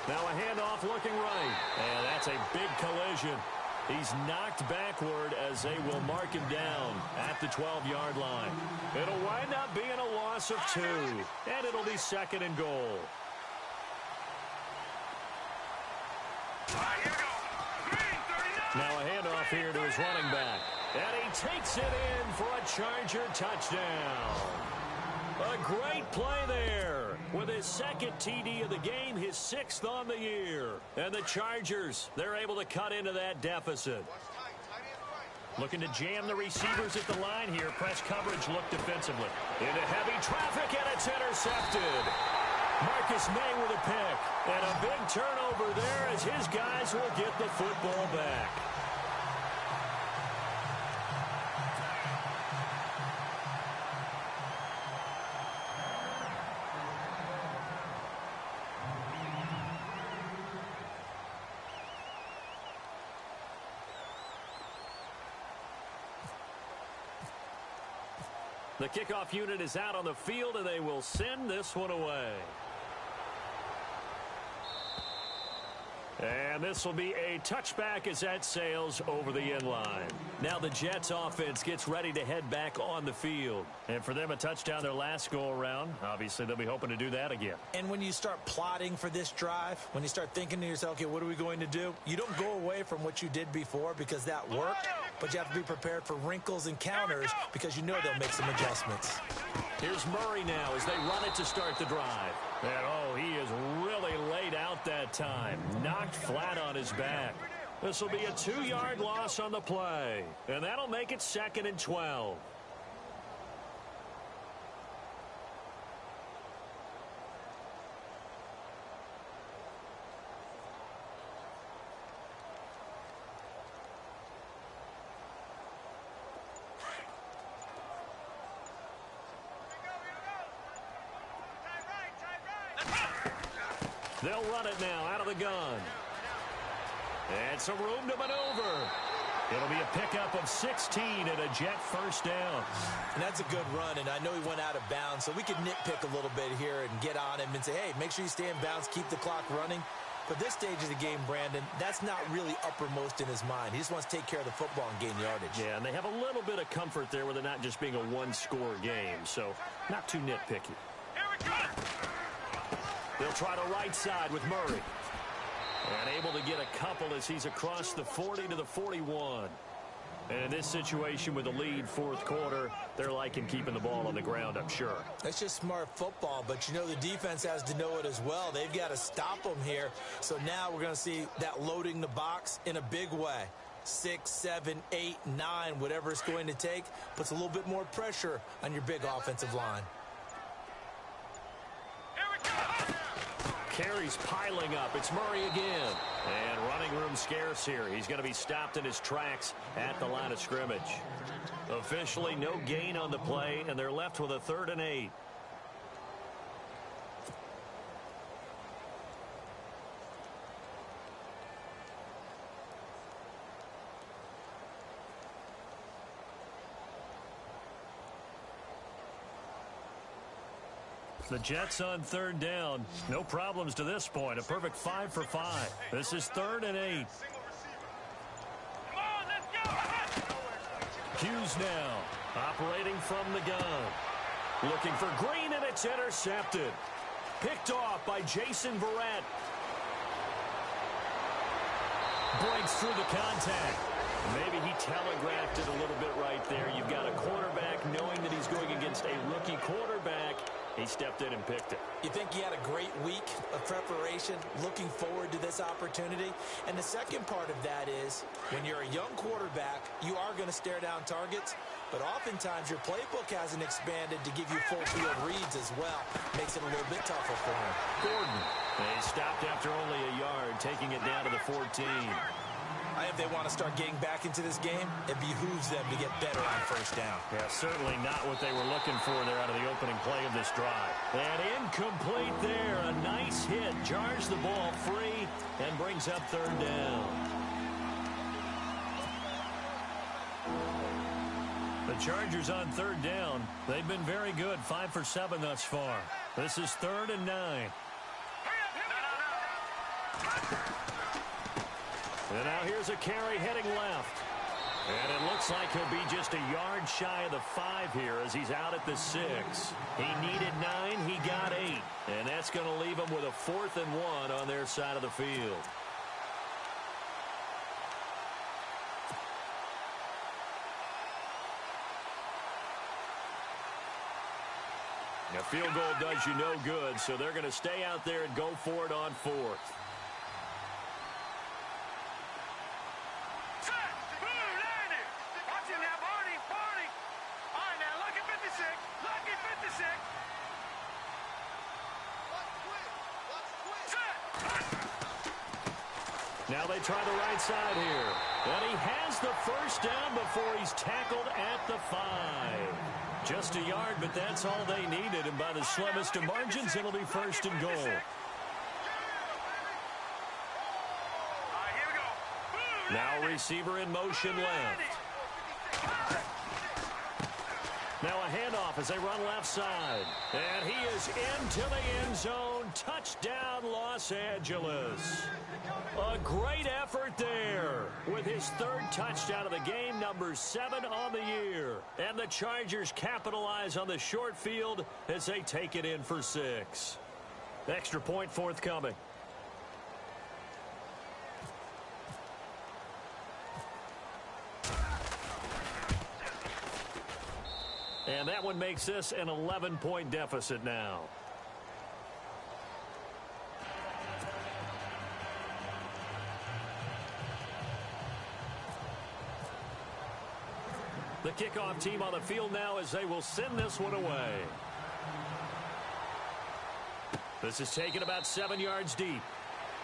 Now a handoff looking right. And that's a big collision. He's knocked backward as they will mark him down at the 12-yard line. It'll wind up being a loss of 2. And it'll be 2nd and goal. Now a handoff here to his running back. And he takes it in for a Charger touchdown. A great play there with his 2nd TD of the game, his 6th on the year. And the Chargers, they're able to cut into that deficit. Looking to jam the receivers at the line here. Press coverage look defensively. Into heavy traffic, and it's intercepted. Marcus May with a pick. And a big turnover there as his guys will get the football back. The kickoff unit is out on the field, and they will send this one away. And this will be a touchback as that sails over the end line. Now the Jets offense gets ready to head back on the field. And for them, a touchdown their last go-around. Obviously, they'll be hoping to do that again. And when you start plotting for this drive, when you start thinking to yourself, okay, what are we going to do? You don't go away from what you did before because that worked, but you have to be prepared for wrinkles and counters because you know they'll make some adjustments. Here's Murray now as they run it to start the drive. And, oh, he is really laid out that time. Knocked flat on his back. This will be a 2-yard loss on the play. And that'll make it 2nd and 12. They'll run it now out of the gun. And some room to maneuver. It'll be a pickup of 16 and a Jet first down. And that's a good run, and I know he went out of bounds, so we could nitpick a little bit here and get on him and say, hey, make sure you stay in bounds, keep the clock running. But this stage of the game, Brandon, that's not really uppermost in his mind. He just wants to take care of the football and gain yardage. Yeah, and they have a little bit of comfort there with it not just being a one-score game, so not too nitpicky. Here we go! They'll try to right side with Murray. And able to get a couple as he's across the 40 to the 41. And in this situation with the lead fourth quarter, they're liking keeping the ball on the ground, I'm sure. That's just smart football, but you know the defense has to know it as well. They've got to stop them here. So now we're going to see that loading the box in a big way. 6, 7, 8, 9, whatever it's going to take, puts a little bit more pressure on your big offensive line. Carries piling up. It's Murray again. And running room scarce here. He's going to be stopped in his tracks at the line of scrimmage. Officially, no gain on the play, and they're left with a 3rd and 8. The Jets on 3rd down. No problems to this point. A perfect 5 for 5. This is 3rd and 8. Come on, let's go! Hughes now operating from the gun. Looking for Green, and it's intercepted. Picked off by Jason Verrett. Breaks through the contact. Maybe he telegraphed it a little bit right there. You've got a quarterback knowing that he's going against a rookie quarterback. He stepped in and picked it. You think he had a great week of preparation, looking forward to this opportunity? And the second part of that is, when you're a young quarterback, you are going to stare down targets, but oftentimes your playbook hasn't expanded to give you full field reads as well. Makes it a little bit tougher for him. Gordon. They stopped after only a yard, taking it down to the 14. If they want to start getting back into this game, it behooves them to get better on 1st down. Yeah, certainly not what they were looking for there out of the opening play of this drive. And incomplete there. A nice hit. Jars the ball free and brings up 3rd down. The Chargers on 3rd down. They've been very good. 5 for 7 thus far. This is 3rd and 9. And now here's a carry heading left. And it looks like he'll be just a yard shy of the 5 here as he's out at the 6. He needed 9. He got 8. And that's going to leave him with a 4th and 1 on their side of the field. A field goal does you no good, so they're going to stay out there and go for it on 4th. Now they try the right side here. And he has the first down before he's tackled at the 5. Just a yard, but that's all they needed. And by the slimmest of margins, it'll be first and goal. Now receiver in motion left. Now a handoff as they run left side. And he is into the end zone. Touchdown, Los Angeles. A great effort there with his third touchdown of the game, number 7 on the year. And the Chargers capitalize on the short field as they take it in for 6. Extra point forthcoming. And that one makes this an 11-point deficit now. The kickoff team on the field now as they will send this one away. This is taken about 7 yards deep.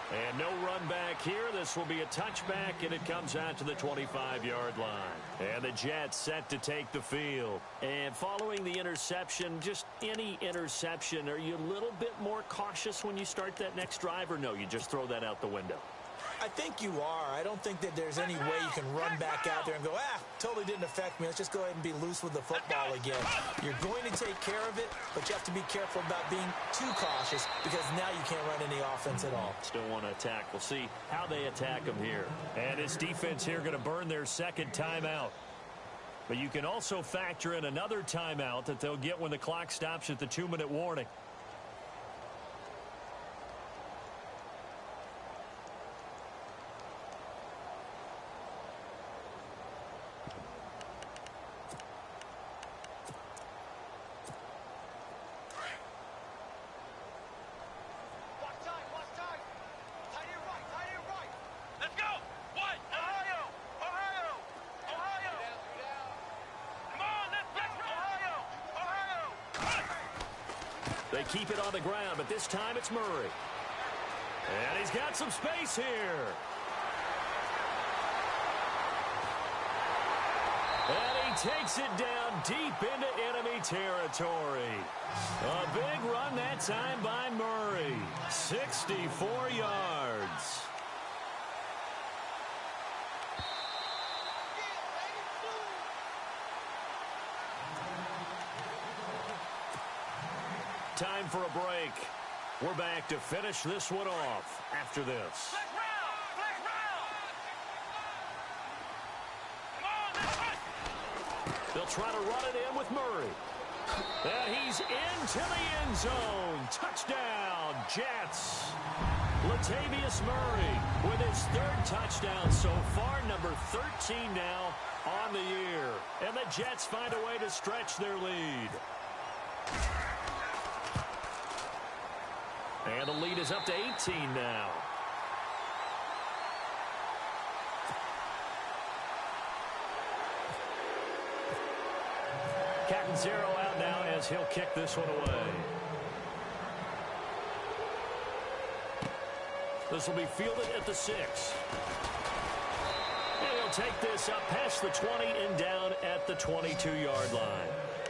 And no run back here. This will be a touchback, and it comes out to the 25-yard line. And the Jets set to take the field. And following the interception, just any interception, are you a little bit more cautious when you start that next drive, or no, you just throw that out the window? I think you are. I don't think that there's any way you can run back out there and go, totally didn't affect me. Let's just go ahead and be loose with the football again. You're going to take care of it, but you have to be careful about being too cautious because now you can't run any offense at all. Still want to attack. We'll see how they attack them here. And his defense here going to burn their second timeout. But you can also factor in another timeout that they'll get when the clock stops at the 2-minute warning. They keep it on the ground, but this time it's Murray. And he's got some space here. And he takes it down deep into enemy territory. A big run that time by Murray. 64 yards. Time for a break. We're back to finish this one off after this. They'll try to run it in with Murray. And he's into the end zone. Touchdown, Jets. Latavius Murray with his third touchdown so far, number 13 now on the year. And the Jets find a way to stretch their lead. And the lead is up to 18 now. Catanzaro out now as he'll kick this one away. This will be fielded at the 6. And he'll take this up past the 20 and down at the 22-yard line.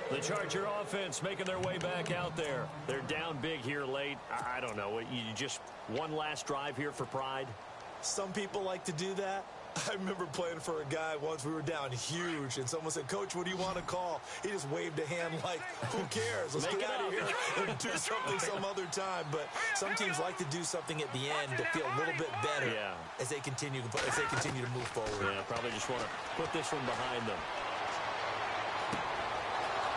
The Charger offense making their way back out there. They're down big here late. I don't know. You just one last drive here for pride? Some people like to do that. I remember playing for a guy once. We were down huge, and someone said, "Coach, what do you want to call?" He just waved a hand like, who cares? Let's get out of here and do something some other time. But some teams like to do something at the end to feel a little bit better as they continue to move forward. Yeah, probably just want to put this one behind them.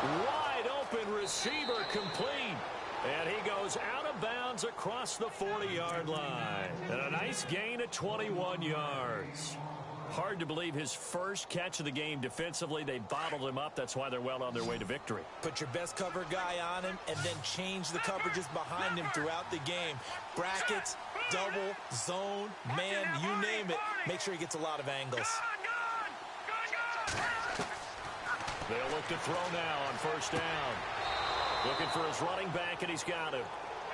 Wide open receiver complete. And he goes out of bounds across the 40-yard line. And a nice gain of 21 yards. Hard to believe his first catch of the game defensively. They bottled him up. That's why they're well on their way to victory. Put your best cover guy on him and then change the coverages behind him throughout the game. Brackets, double, zone, man, you name it. Make sure he gets a lot of angles. They'll look to throw now on first down. Looking for his running back, and he's got him.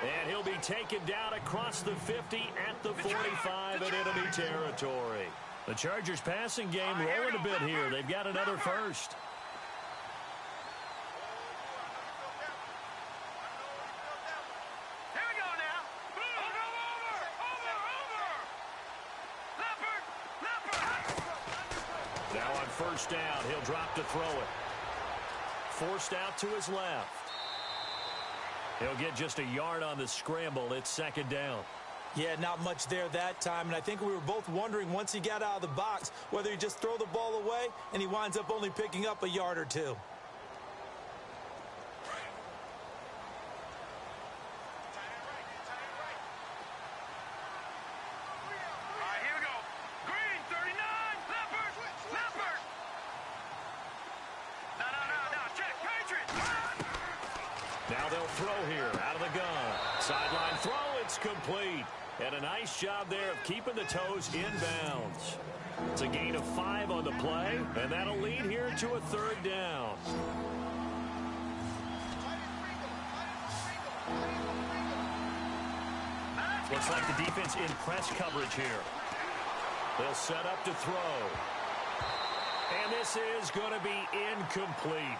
And he'll be taken down across the 50 at the 45 in enemy territory. The Chargers passing game rolling a bit here. They've got another first. Here we go now. Over. Now on first down, he'll drop to throw it. Forced out to his left. He'll get just a yard on the scramble. It's second down. Yeah, not much there that time, and I think we were both wondering once he got out of the box whether he just throw the ball away and he winds up only picking up a yard or two. Now they'll throw here out of the gun. Sideline throw, it's complete. And a nice job there of keeping the toes inbounds. It's a gain of 5 on the play, and that'll lead here to a third down. Looks like the defense in press coverage here. They'll set up to throw. And this is going to be incomplete.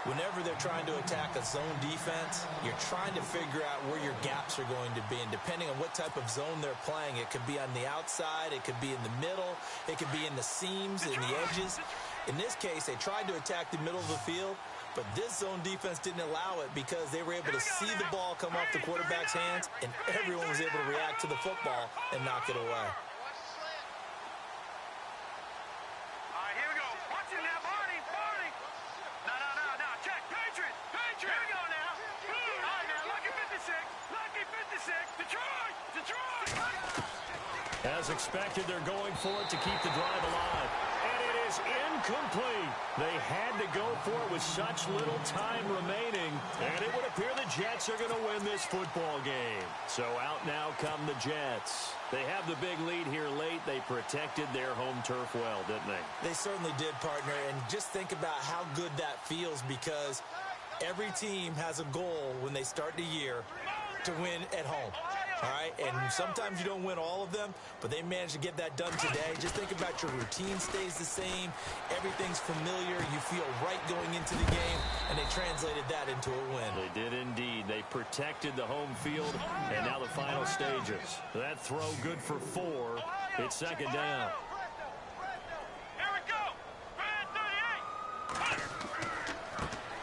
Whenever they're trying to attack a zone defense, you're trying to figure out where your gaps are going to be. And depending on what type of zone they're playing, it could be on the outside, it could be in the middle, it could be in the seams, in the edges. In this case, they tried to attack the middle of the field, but this zone defense didn't allow it because they were able to see the ball come off the quarterback's hands, and everyone was able to react to the football and knock it away. As expected, they're going for it to keep the drive alive. And it is incomplete. They had to go for it with such little time remaining. And it would appear the Jets are going to win this football game. So out now come the Jets. They have the big lead here late. They protected their home turf well, didn't they? They certainly did, partner. And just think about how good that feels, because every team has a goal when they start the year to win at home. All right, and sometimes you don't win all of them, but they managed to get that done today. Just think about your routine stays the same. Everything's familiar. You feel right going into the game, and they translated that into a win. They did indeed. They protected the home field, and now the final stages. That throw good for 4. It's second down.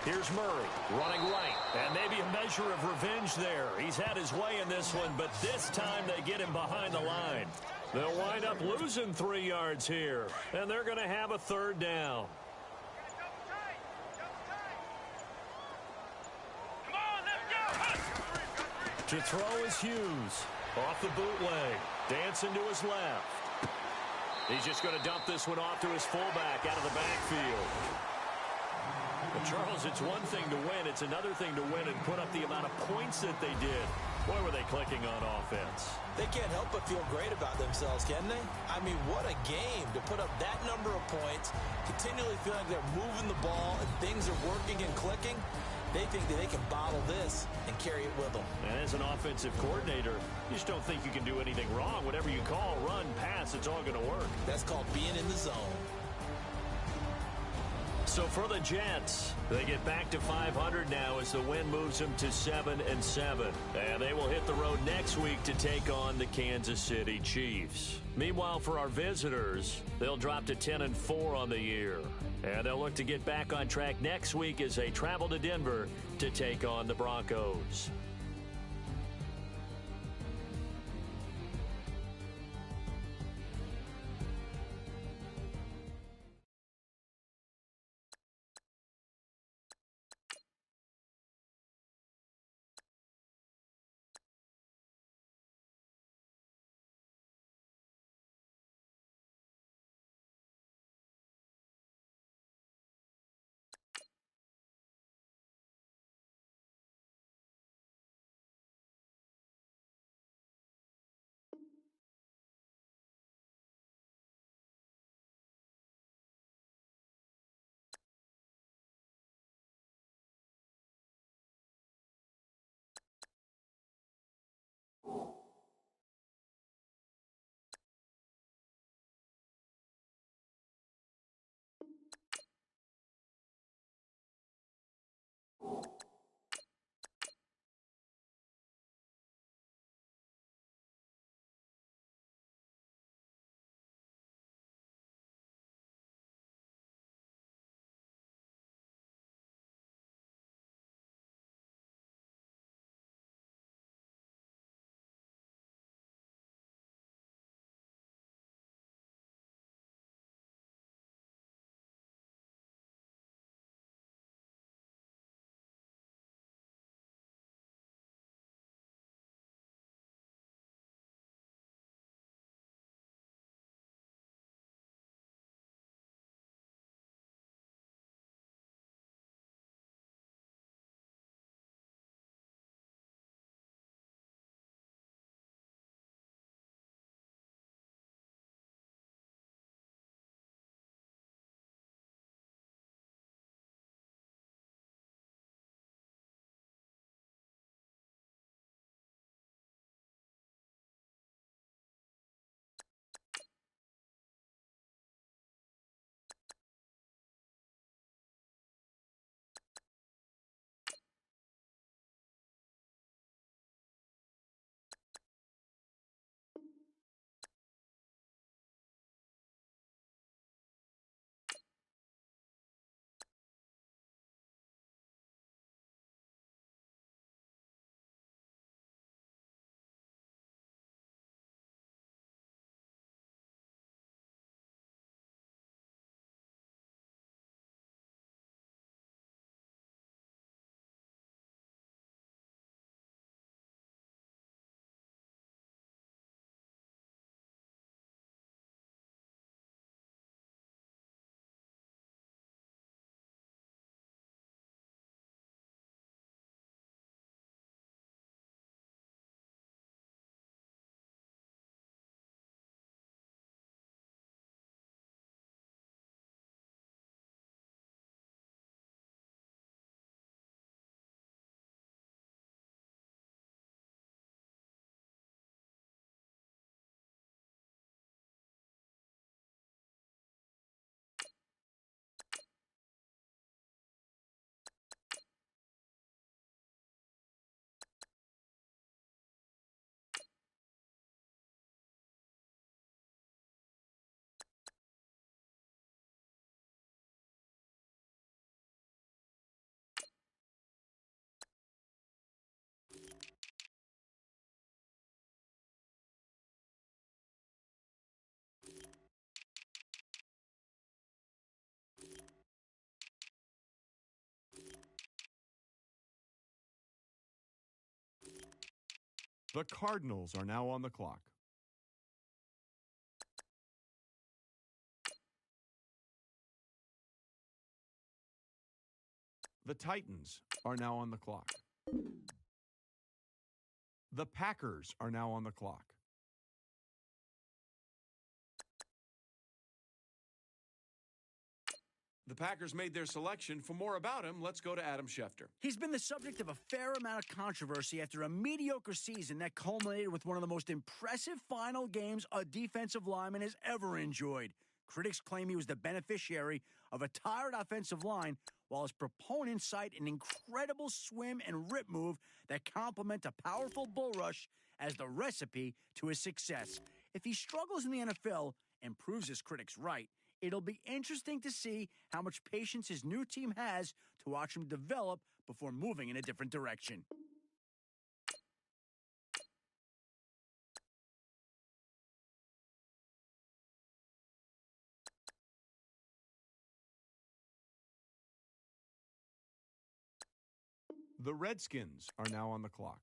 Here's Murray running right, and maybe a measure of revenge there. He's had his way in this one, but this time they get him behind the line. They'll wind up losing 3 yards here, and they're going to have a third down. To throw is Hughes. Off the bootleg. Dancing to his left. He's just going to dump this one off to his fullback out of the backfield. But Charles, it's one thing to win. It's another thing to win and put up the amount of points that they did. Boy, were they clicking on offense. They can't help but feel great about themselves, can they? I mean, what a game to put up that number of points, continually feeling like they're moving the ball and things are working and clicking. They think that they can bottle this and carry it with them. And as an offensive coordinator, you just don't think you can do anything wrong. Whatever you call, run, pass, it's all going to work. That's called being in the zone. So for the Jets, they get back to 500 now as the win moves them to 7-7. And they will hit the road next week to take on the Kansas City Chiefs. Meanwhile, for our visitors, they'll drop to 10-4 on the year. And they'll look to get back on track next week as they travel to Denver to take on the Broncos. The Cardinals are now on the clock. The Titans are now on the clock. The Packers are now on the clock. The Packers made their selection. For more about him, let's go to Adam Schefter. He's been the subject of a fair amount of controversy after a mediocre season that culminated with one of the most impressive final games a defensive lineman has ever enjoyed. Critics claim he was the beneficiary of a tired offensive line, while his proponents cite an incredible swim and rip move that complement a powerful bull rush as the recipe to his success. If he struggles in the NFL and proves his critics right, it'll be interesting to see how much patience his new team has to watch him develop before moving in a different direction. The Redskins are now on the clock.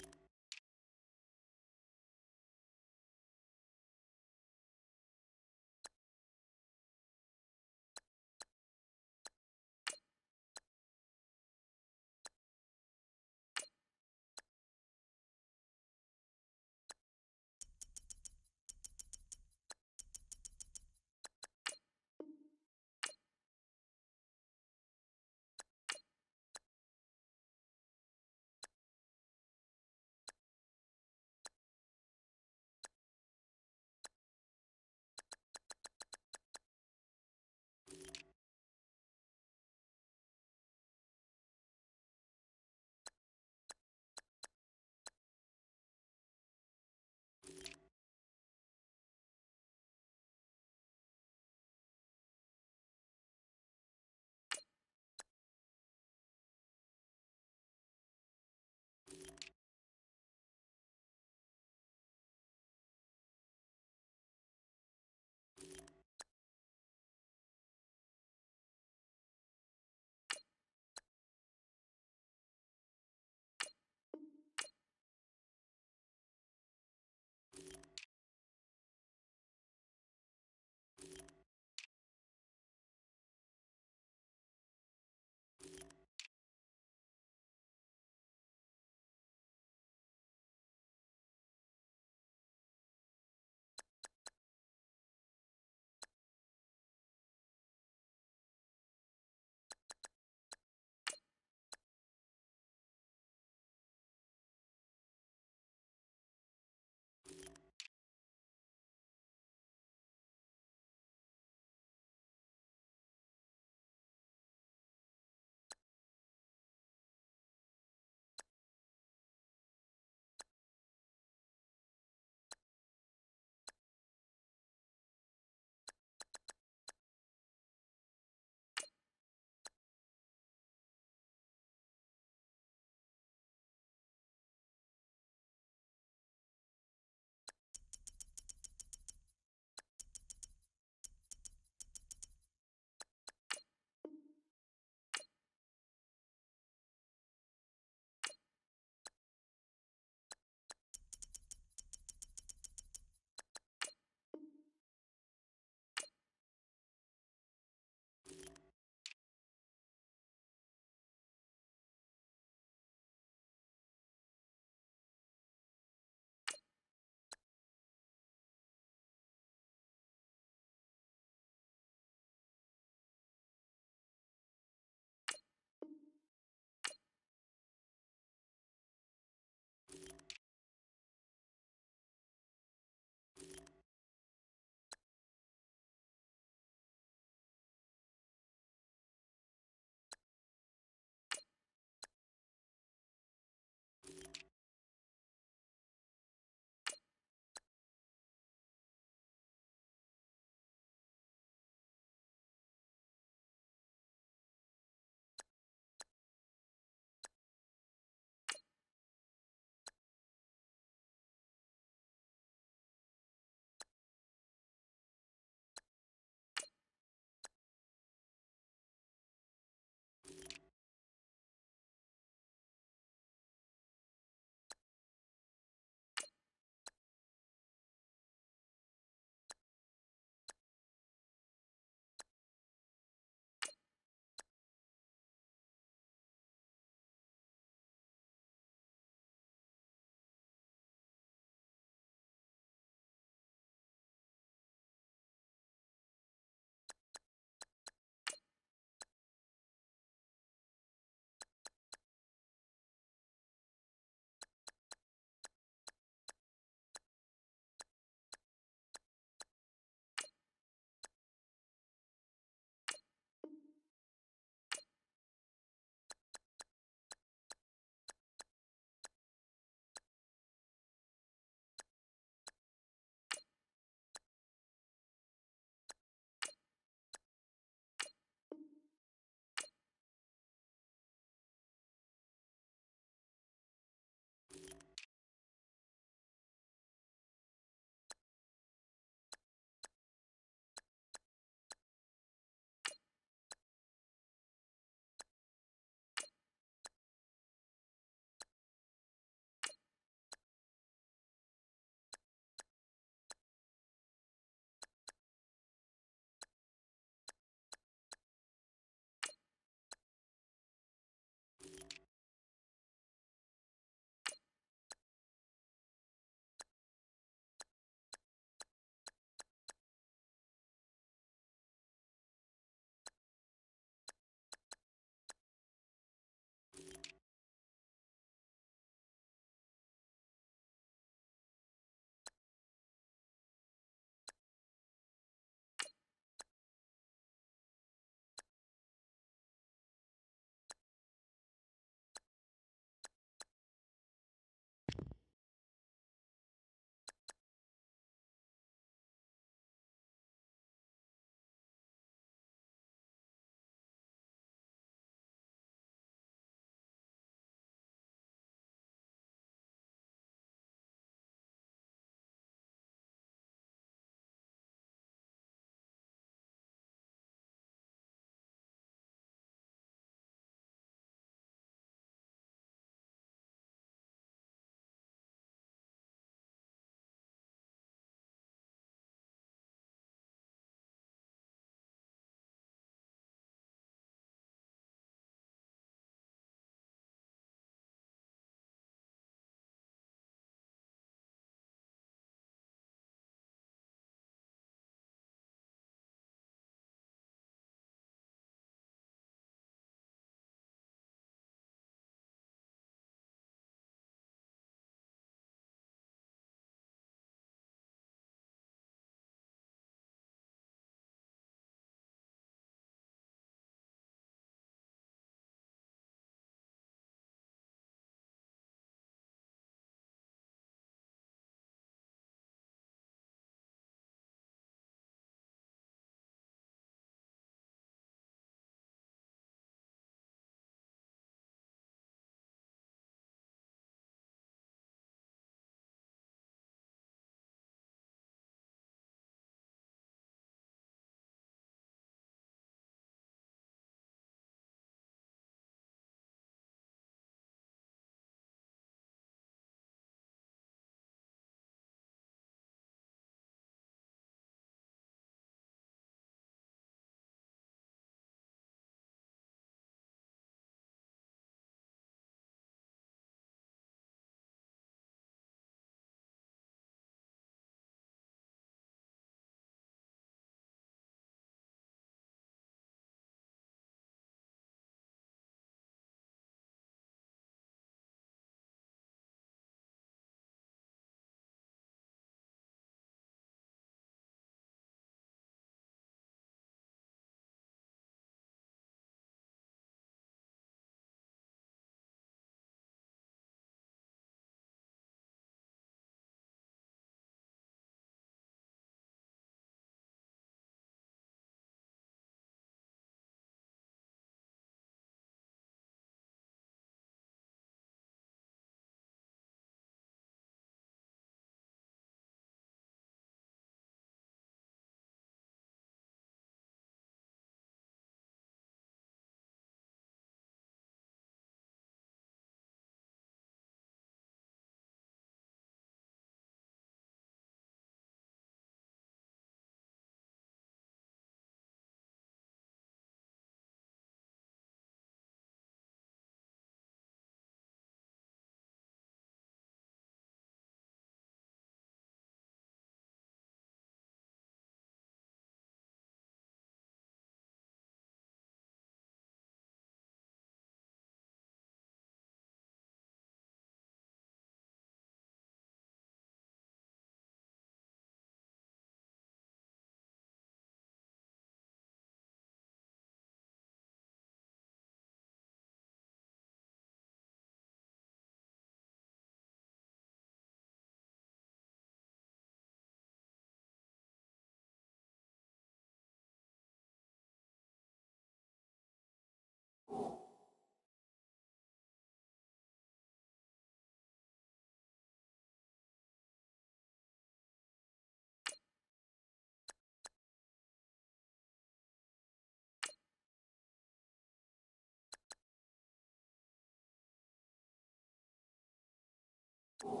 You